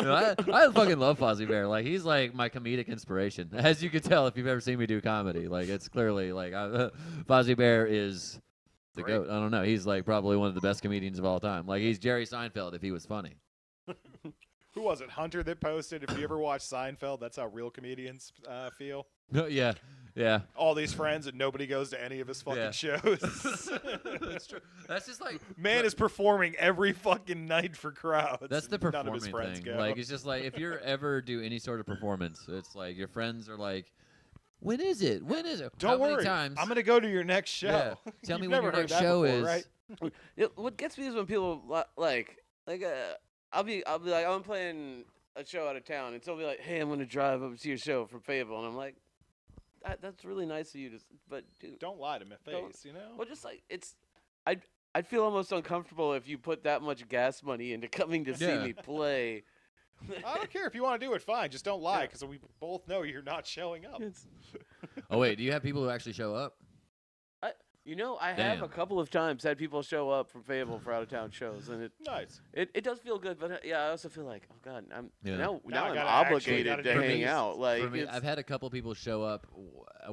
No, I fucking love Fozzie Bear. Like he's like my comedic inspiration, as you can tell if you've ever seen me do comedy. Like it's clearly like Fozzie Bear is the Great. goat. I don't know. He's like probably one of the best comedians of all time. Like he's Jerry Seinfeld if he was funny. Who was it? Hunter that posted. If you ever watch Seinfeld, that's how real comedians feel. No, yeah. Yeah. All these friends and nobody goes to any of his fucking shows. That's true. That's just like Man is performing every fucking night for crowds. that's the None of his performing friends thing. go. Like it's just like if you ever do any sort of performance, it's like your friends are like, "When is it? When is it? Don't How worry, many times?" I'm gonna go to your next show. Yeah. Tell You've me when never your heard next that show before, is. right? What gets me is when people I'll be like, I'm playing a show out of town, and someone will be like, hey, I'm gonna drive up to your show from Fayetteville, and I'm like, that's really nice of you to, but dude, Don't lie to my Don't- face, you know. well, just like I'd feel almost uncomfortable if you put that much gas money into coming to see Yeah. me play. I don't care if you want to do it. Fine, just don't lie, because we both know you're not showing up. Oh wait, do you have people who actually show up? I have Damn. a couple of times had people show up from Fayetteville for out of town shows, and Nice. it does feel good. But yeah, I also feel like, oh god, I'm Yeah. now Now I I'm gotta actually obligated gotta to do hang this. out. Like For me, it's- I've had a couple people show up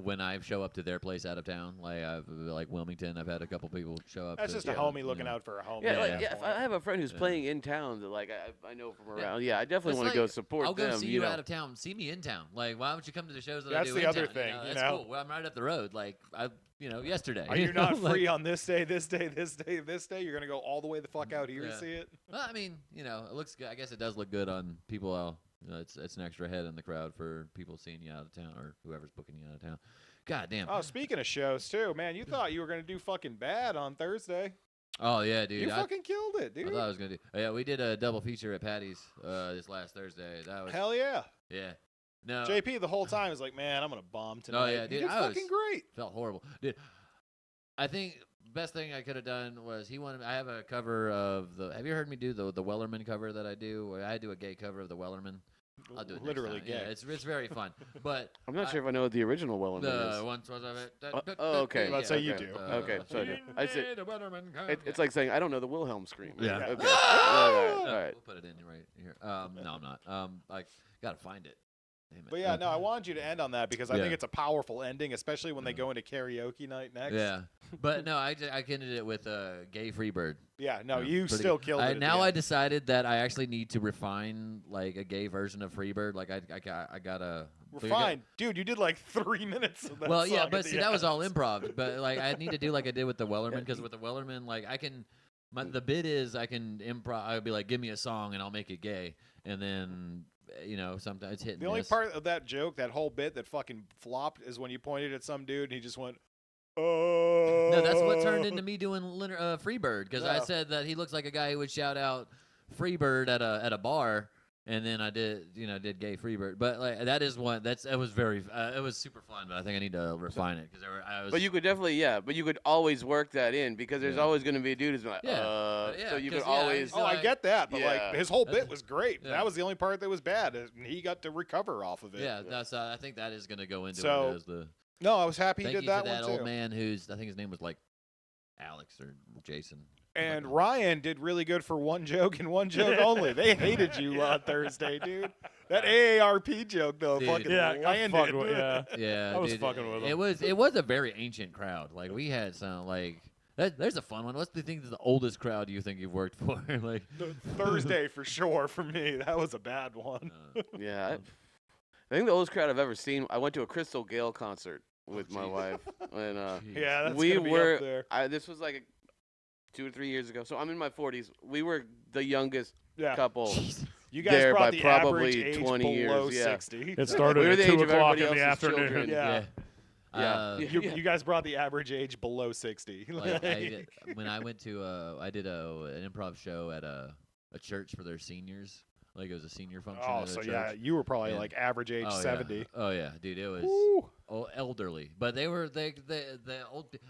when I show up to their place out of town. Like Wilmington, I've had a couple people show up. That's to, just a homie looking out for a homie. Yeah, Yeah, like yeah. if I have a friend who's Yeah. playing in town that like I know from Yeah. around, yeah, I definitely It's want to like, go support I'll go them. see you you know, out of town. See me in town. Like, why don't you come to the shows that That's I do the in other town? thing, That's you know? cool. Well, I'm right up the road. Like, yesterday. Are you not free on this day, this day, this day, this day? You're gonna go all the way the fuck out here Yeah. to see it? Well, I mean, it looks good. I guess it does look good on people. It's an extra head in the crowd for people seeing you out of town or whoever's booking you out of town. God damn. Oh, speaking of shows too, man, you thought you were gonna do fucking bad on Thursday. Oh yeah, dude. You I fucking killed it, thought dude. I was gonna do. Yeah, we did a double feature at Patty's this last Thursday. That was Hell yeah. yeah. No, JP the whole time is like, man, I'm gonna bomb tonight. yeah, You dude, did I was- fucking great. felt horrible, dude. I think best thing I could have done was he wanted. I have a cover of the. Have you heard me do the Wellerman cover that I do? Where I do a gay cover of the Wellerman. I'll do it next Literally time. gay. Yeah, it's very fun. But I'm not sure if I know what the original Wellerman the is. once was of it. Oh, okay. Let's say you okay. do. Okay, so I do. I said- the Wellerman cover. It's like saying I don't know the Wilhelm scream. Yeah. Okay. Ah! all right. We'll put it in right here. No, I'm not. I gotta find it. Damn it. But yeah, no, I wanted you to end on that because I Yeah. think it's a powerful ending, especially when they Yeah. go into karaoke night next. Yeah, but no, I ended it with Gay Freebird. Yeah, no, Yeah, you pretty still good. killed it. at the Now I end. decided that I actually need to refine like a gay version of Freebird. Like I gotta We're fine. Dude, you did like 3 minutes of that Well, song yeah, at but the see, that was all end. improv. But like, I need to do like I did with the Wellerman because with the Wellerman, like I can. The bit is I can improv. I'd be like, give me a song and I'll make it gay, and then sometimes it's hit and The only miss. part of that joke, that whole bit that fucking flopped, is when you pointed at some dude and he just went, oh. No, that's what turned into me doing Freebird because I Yeah. said that he looks like a guy who would shout out Freebird at a bar, and then I did did gay Freebird. But like that is one it was very it was super fun. But I think I need to refine it because I was. But you could definitely, but you could always work that in because there's Yeah. always going to be a dude who's like, Yeah. Yeah, so you could 'cause, yeah, always. Oh, I get that, but Yeah. like his whole That's- bit was great. yeah. That was the only part that was bad, and he got to recover off of it. Yeah, that's. I think that is going to go into So, it as the. No, I was happy he Thank did you that to that one old too. man who's I think his name was like Alex or Jason. And Ryan did really good for one joke and one joke only. They hated you on Thursday, dude. That AARP joke though, Dude. fucking Yeah, I landed. fucked with, yeah. Yeah, I was dude, fucking with him. It was a very ancient crowd. Like we had some like there's a fun one. What's the thing that's the oldest crowd you think you've worked for? Like Thursday for sure for me. That was a bad one. Yeah. I think the oldest crowd I've ever seen, I went to a Crystal Gale concert with my wife. And Yeah, that's we gonna be were, up there. this was like 2 or 3 years ago. So I'm in my 40s. We were the youngest Yeah. couple. You guys there brought by the probably average age 20 below years, yeah. 60. It started We were at the age 2 of o'clock in everybody the else's afternoon. children. Yeah. Yeah. You guys brought the average age below 60. Like, when I went to I did an improv show at a church for their seniors. Like it was a senior function. Oh, at a so church. yeah, you were probably And- like average age Oh, 70. Yeah. Oh yeah, dude, it was Woo. elderly, but the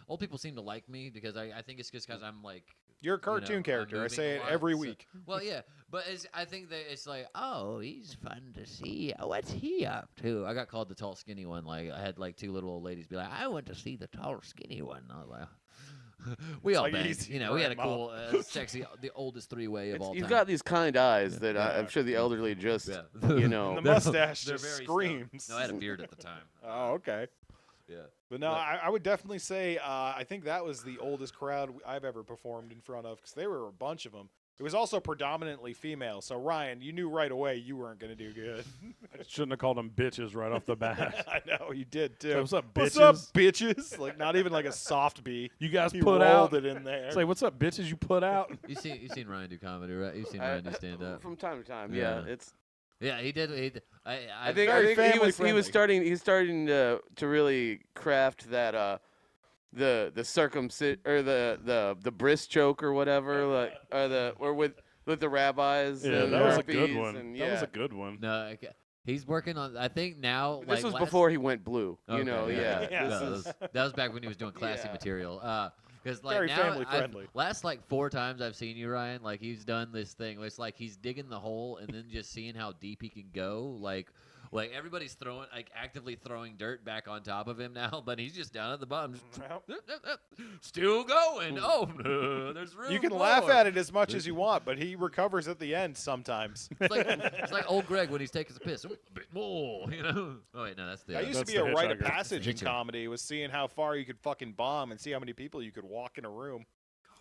old people seem to like me because I think it's just because I'm like You're a cartoon I'm character. I moving say a it lot, every so- week. Well, yeah, but I think that it's like, oh, he's fun to see. What's he up to? I got called the tall, skinny one. Like I had like 2 little old ladies be like, I went to see the tall, skinny one. I was like, we all like banged. easy We had a for him, cool, sexy, the oldest 3-way of all You've time. got these kind eyes that Yeah. I'm sure the elderly just, Yeah. you know. And the mustache They're just very screams. stoned. No, I had a beard at the time. Oh, okay. Yeah. But no, But- I would definitely say I think that was the oldest crowd I've ever performed in front of because there were a bunch of them. It was also predominantly female. So Ryan, you knew right away you weren't going to do good. I shouldn't have called them bitches right off the bat. I know you did too. So what's up, bitches? What's up, bitches? Like not even like a soft B. You guys He put rolled out. it in there. It's like, what's up, bitches? You put out. You seen Ryan do comedy, right? You've seen Ryan do stand up. From time to time. Yeah. Yeah, it's. Yeah, he did. I think Very he family was friendly. he's starting to really craft that the circumcision or the bris choke or whatever, like or with the rabbis. Yeah, and that was a herpes good one. and, That was yeah. a good one. No, he's working on. I think now. This like, was last- before he went blue. Okay, You know, yeah. Yeah. No, that was back when he was doing classy Yeah. material. Because like Very now, family friendly. last like 4 times I've seen you, Ryan. Like he's done this thing where it's like he's digging the hole and then just seeing how deep he can go. Like everybody's actively throwing dirt back on top of him now, but he's just down at the bottom, still going. Oh, no, there's room. You can more. laugh at it as much as you want, but he recovers at the end sometimes. It's like old Greg when he's taking a piss. A bit more, you know. Oh wait, no, that's the. That used to That's be a the rite of hitchhiker. passage in Hitchhiker. comedy, was seeing how far you could fucking bomb and see how many people you could walk in a room.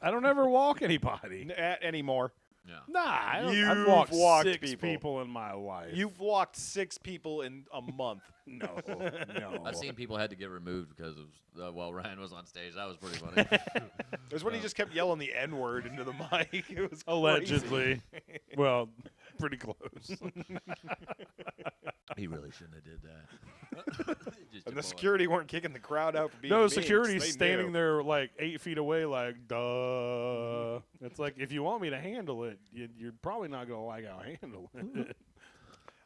I don't ever walk anybody. Anymore. Yeah. Nah, I've You've walked walked 6 people. people in my life. You've walked 6 people in a month. no. I've seen people had to get removed because of while Ryan was on stage. That was pretty funny. It was when he just kept yelling the N-word into the mic. It was crazy. Allegedly. Well, pretty close. He really shouldn't have did that. Just And a the boy. security weren't kicking the crowd out for being No, mean, security's 'cause they standing knew. there like 8 feet away, like, duh. It's like, if you want me to handle it, you're probably not going to like how I handle it.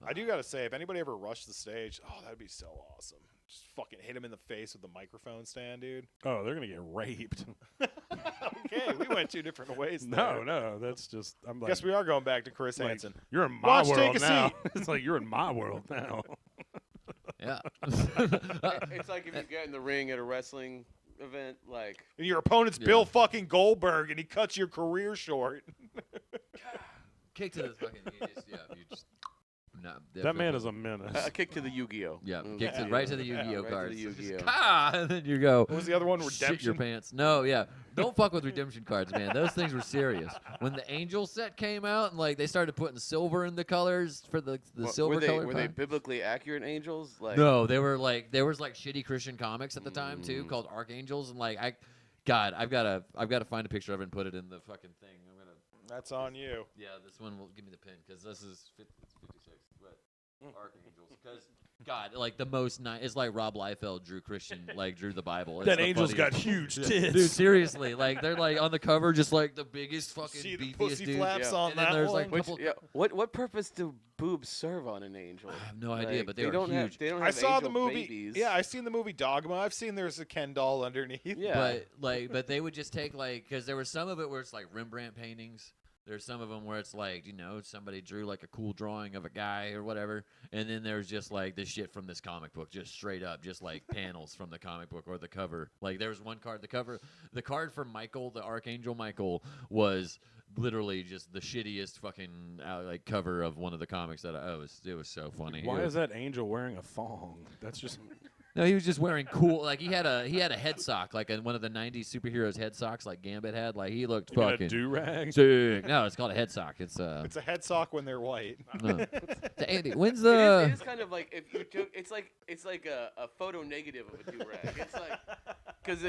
I do gotta say, if anybody ever rushed the stage, oh, that'd be so awesome. Just fucking hit him in the face with the microphone stand, dude. Oh, they're going to get raped. Okay, we went 2 different ways there. No, that's just, I'm like, Guess we are going back to Chris like, Hansen. you're in my Watch, world take a now. seat. It's like, you're in my world now. Yeah. It's like if you get in the ring at a wrestling event, like And your opponent's Yeah. Bill fucking Goldberg, and he cuts your career short. Kick to the fucking. You just. No, That man is a menace. a kick to the Yu-Gi-Oh. Yeah, Mm. kick to, right to the Yu-Gi-Oh right to cards. the So just, Yu-Gi-Oh. "Ka!" and then you go. What was the other one? Shit your Redemption? pants. No, yeah. Don't fuck with redemption cards, man. Those things were serious. When the Angel set came out and like they started putting silver in the colors for the What, silver were they, color. were they biblically accurate angels? Like No, they were like there was like shitty Christian comics at the time too called Archangels and like I've got to find a picture of it and put it in the fucking thing. I'm gonna. That's on you. Yeah, this one will give me the pin because this is 56. But Archangels, because God, like the most it's like Rob Liefeld drew the Bible. It's That the angel's got funniest. huge tits. Dude, seriously, like they're like on the cover, just like the biggest fucking See the beefiest pussy dude. flaps Yeah. on And then that there's, one? like, Which, couple- yeah, what purpose do boobs serve on an angel? I have no idea, Like, but they were don't huge. Have, they don't I have saw the angel movie. babies. Yeah, I seen the movie Dogma. I've seen there's a Ken doll underneath. Yeah. But they would just take because there was some of it where it's like Rembrandt paintings. There's some of them where it's like, somebody drew like a cool drawing of a guy or whatever. And then there's just like this shit from this comic book, just straight up, just like panels from the comic book or the cover. Like there was one card, the card for Michael, the Archangel Michael, was literally just the shittiest fucking like cover of one of the comics that it was so funny. Why is that angel wearing a thong? That's just. No, he was just wearing cool. Like he had a head sock, like one of the '90s superheroes head socks, like Gambit had. Like he looked You mean a fucking do-rag? sick. No, it's called a head sock. It's It's a head sock when they're white. no. Andy, when's It the? is kind of like if you took it's like a photo negative of a do-rag. It's like because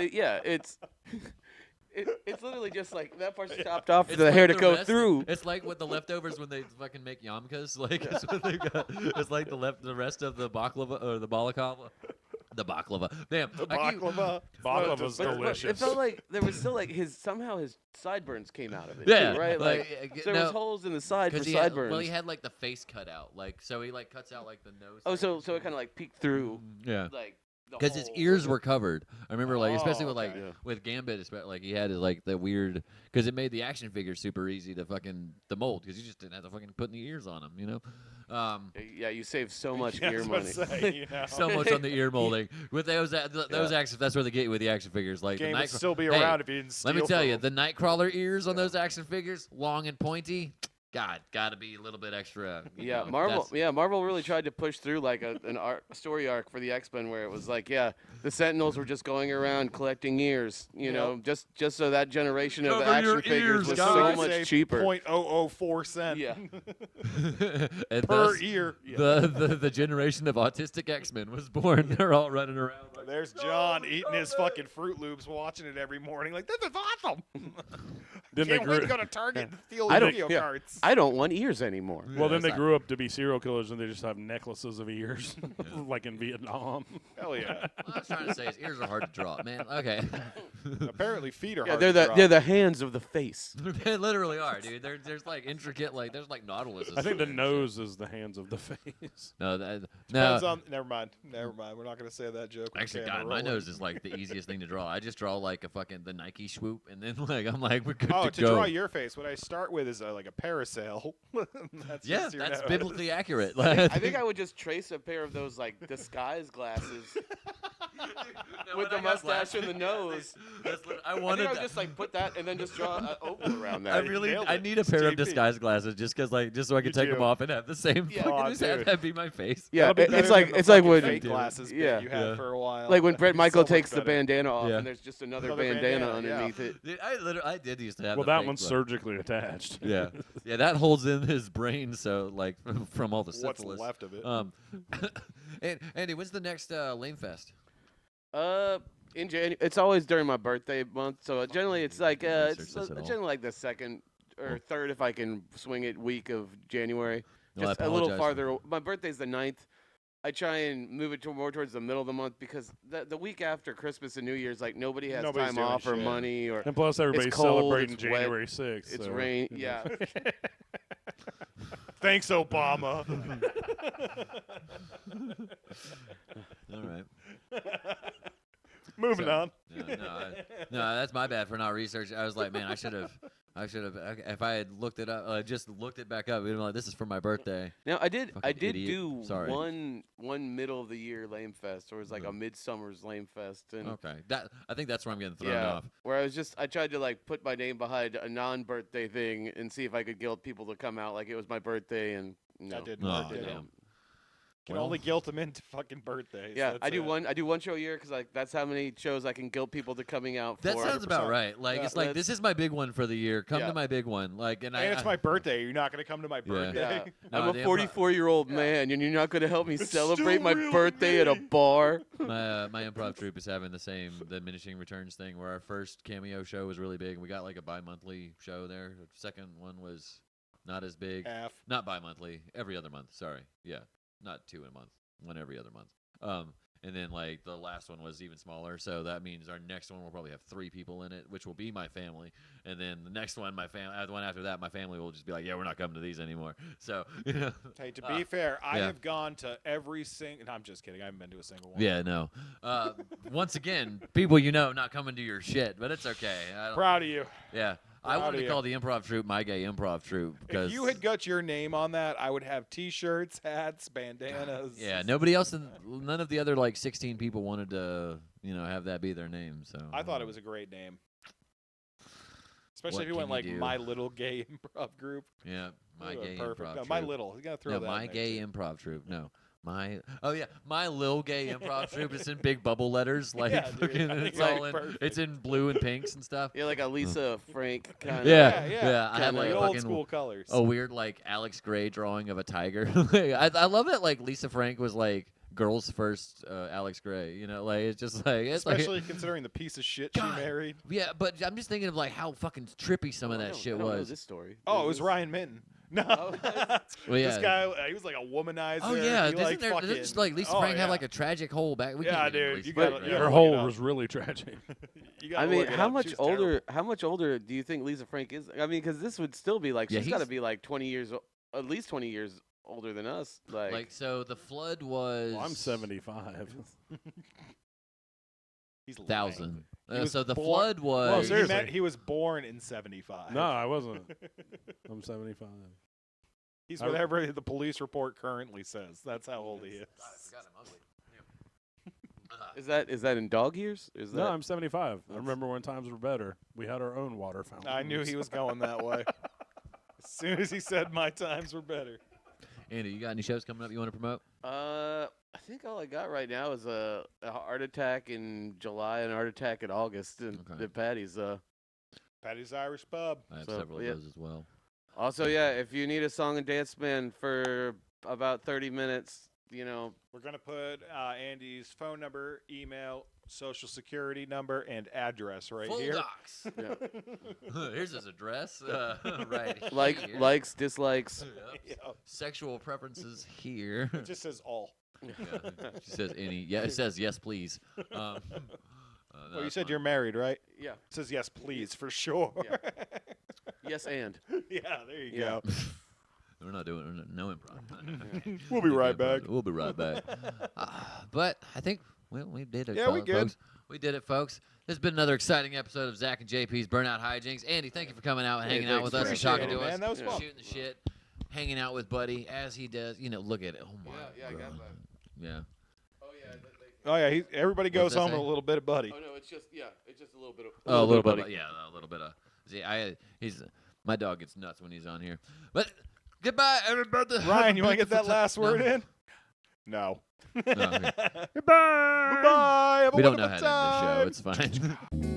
it's literally just like that part's chopped off for It's the like hair to the go rest- through. It's like what the leftovers when they fucking make yarmulkes. Like it's what they got. It's like the rest of the baklava or the balaclava. The baklava. Damn. I keep- Baklava. Baklava's But delicious. it felt like there was still like his sideburns came out of it. Yeah, too, right. Like so there was no, holes in the side for 'cause he had, sideburns. well, he had like the face cut out, like so he like cuts out like the nose. oh, so it kind of like peeked through yeah. like the Because his hole ears with were covered. I remember, like, especially with like okay. Yeah. with Gambit, like he had like the weird, because it made the action figure super easy to fucking the mold, because you just didn't have to fucking put the ears on them, Yeah, you save so much Yeah, I ear was about money. to say, you know. So much on the ear molding with those action. That's where they get you with the action figures. Like Game the would still be Hey, around if you didn't steal let me tell from you, them. the Nightcrawler ears on those action figures, long and pointy. Gotta be a little bit extra. Yeah, know, Marvel. that's- Yeah, Marvel really tried to push through like a story arc for the X-Men where it was like, yeah, the Sentinels were just going around collecting ears, you know, just so that generation of Cover action your figures ears, was guys. so Say much cheaper. 0.004 cent Yeah. and per thus, ear. the generation of autistic X-Men was born. They're all running around. Like, There's John eating his fucking Fruit Loops, watching it every morning. Like, this is awesome. Then they Can't wait grew. to go to Target and steal I don't- Yu-Gi-Oh yeah. cards. I don't want ears anymore. Well, then it's they like- grew up to be serial killers, and they just have necklaces of ears, like in Vietnam. Hell yeah. What I was trying to say is ears are hard to draw, man. Okay. Apparently, feet are Yeah, hard they're to the draw. they're the hands of the face. They literally are, dude. There's like intricate, like there's like Nautiluses. I think the and shit. nose is the hands of the face. No, Depends no. on. Never mind. We're not gonna say that joke. with Actually, camera God, my rolling. nose is like the easiest thing to draw. I just draw like a fucking the Nike swoop, and then like I'm like we're good Oh, to to go. draw your face, what I start with is like a parasail. That's Yeah, just your that's nose. biblically accurate. I think I would just trace a pair of those like disguise glasses with the mustache and the nose. I I think wanted. I would just like put that and then just draw an oval around I that. really, nailed I it. need a It's pair of JP. disguise glasses just because, like, just so I can You take them do. off and have the same Yeah. fucking. Aw, Just have dude. that be my face. Yeah, That'll be better it's like than the it's like fucking when fake glasses bit yeah. you had Yeah. for a while. like when That'd Bret be Michael so much takes the better. bandana off Yeah. and there's just another Another bandana bandana, yeah. underneath it. Dude, I did used to have. Well, the that fake, one's but- surgically attached. Yeah, yeah, that holds in his brain, so like from all the What's syphilis. left of it? And Andy, when's the next Lame Fest? In January, it's always during my birthday month, so generally it's like Research it's this at all. generally like the second or third if I can swing it week of January. No, I Just a little apologize. farther. My birthday's the 9th. I try and move it more towards the middle of the month because the week after Christmas and New Year's, like nobody has Nobody's time doing off or shit. money or And plus, everybody's cold, celebrating it's wet, January 6th. it's so, rain. you know. Yeah. Thanks, Obama. All right. Moving So- on. No, that's my bad for not researching. I was like, man, I should have. If I had looked it up, just looked it back up, we'd be like, this is for my birthday. Now I did Fucking idiot. do Sorry. one middle of the year Lame Fest, or it was like a midsummer's Lame Fest, and Okay, I think that's where I'm getting thrown yeah, off. where I tried to like put my name behind a non-birthday thing and see if I could guilt people to come out like it was my birthday, and no. That didn't Oh, work. did it? damn. Can Well- only guilt them into fucking birthdays. Yeah, That's I do it. one show a year because like that's how many shows I can guilt people to coming out That for. sounds about 100%. right. Like Yeah, it's like that's- this is my big one for the year. Come Yeah. to my big one. Like and And it's my birthday. You're not going to come to my birthday. Yeah. No, I'm the a improv- 44-year-old man, and you're not going to help me It's celebrate still my real to birthday at a me. bar. my improv troupe is having the diminishing returns thing where our first cameo show was really big. We got like a bi-monthly show there. The second one was not as big. Half. Not bi-monthly, every other month. Sorry. Yeah. Not 2 a month. One every other month. And then like the last one was even smaller, so that means our next one will probably have 3 people in it, which will be my family. And then the next one, the one after that, my family will just be like, "Yeah, we're not coming to these anymore." So, you know. Hey, to be fair, I yeah. have gone to every single. No, I'm just kidding. I haven't been to a single one. Yeah, no. Once again, people not coming to your shit, but it's okay. Proud of you. Yeah, I Proud wanted of to you. call the improv troupe my gay improv troupe because If you had got your name on that, I would have T-shirts, hats, bandanas. yeah, nobody else, none of the other like 16 people wanted to have that be their name. So I thought it was a great name. Especially What if you went can like you do? My Little Gay Improv Group. yeah, my Ooh, gay perfect. improv No, troupe. My Little. You gotta throw No, that. my in there, gay too. improv troupe. No, my lil gay improv troupe. It's in big bubble letters, like Yeah, dude, fucking, I think it's that'd all be in. perfect. It's in blue and pinks and stuff. You're like a Lisa Frank kind of. Yeah, yeah. I have Kinda like The a old fucking school colors. a weird like Alex Gray drawing of a tiger. I love that like Lisa Frank was like girl's first Alex Gray. Like it's just like it's Especially like considering the piece of shit God. she married. yeah, but I'm just thinking of like how fucking trippy some of I that don't- shit I don't know was. this story. Oh, it was Ryan Minton. No. Oh, Well, yeah. This guy, he was like a womanizer. Oh yeah, He, like, doesn't fucking, just like Lisa oh, Frank yeah. have like a tragic hole back? We Yeah, can't get into dude, Lisa you Frank gotta- right yeah, now. Her look hole it up. was really tragic. You gotta I mean, look it how up. much She was older? terrible. How much older do you think Lisa Frank is? I mean, because this would still be like Yeah, she's got to he's- be like 20 years, at least 20 years older than us. Like so, the flood was. Well, I'm 75. He's lying. 1,000. He was So the born- flood was. Well, He seriously. meant he was born in 75. No, I wasn't. I'm 75. He's I- whatever the police report currently says. That's how old he is. is that in dog years? Is that? No, I'm 75. I remember when times were better. We had our own water fountain. I knew he was going that way. soon as he said my times were better. Andy, you got any shows coming up you want to promote? I think all I got right now is a Art Attack in July and Art Attack in August, and Okay. the Patty's. Patty's Irish Pub. I have So, several of yeah. those as well. Also, yeah, if you need a song and dance band for about 30 minutes, We're going to put Andy's phone number, email, social security number, and address right Full here. docs. Here's his address. Right. here. likes, dislikes. Yep. Yeah. Sexual preferences here. It just says all. Yeah, she says any. Yeah, it says yes, please. No, Well, you that's said fine. you're married, right? Yeah. It says yes, please, for sure. Yeah. Yes, and. Yeah, there you Yeah. go. We're not doing no improv. We'll be right back. We'll be right back. But I think we did it. Yeah, we good. Folks. We did it, folks. This has been another exciting episode of Zach and JP's Burnout Hijinks. Andy, thank you for coming out and hanging out thanks, with us and Appreciate talking it, to man. us. That was fun. Shooting the shit, hanging out with Buddy as he does. Look at it. Oh my. Yeah, I got God. that. Yeah. Oh, yeah. Oh, yeah, everybody What's goes that home say? with a little bit of buddy. Oh, no, it's just a little bit of. Oh, a little bit. buddy. Yeah, a little bit of. See, he's my dog gets nuts when he's on here. But goodbye, everybody. Ryan, you want to get that Beautiful last time. word No. in? No. No, okay. Goodbye. Have a We don't know wonderful how to end the show. time. It's fine.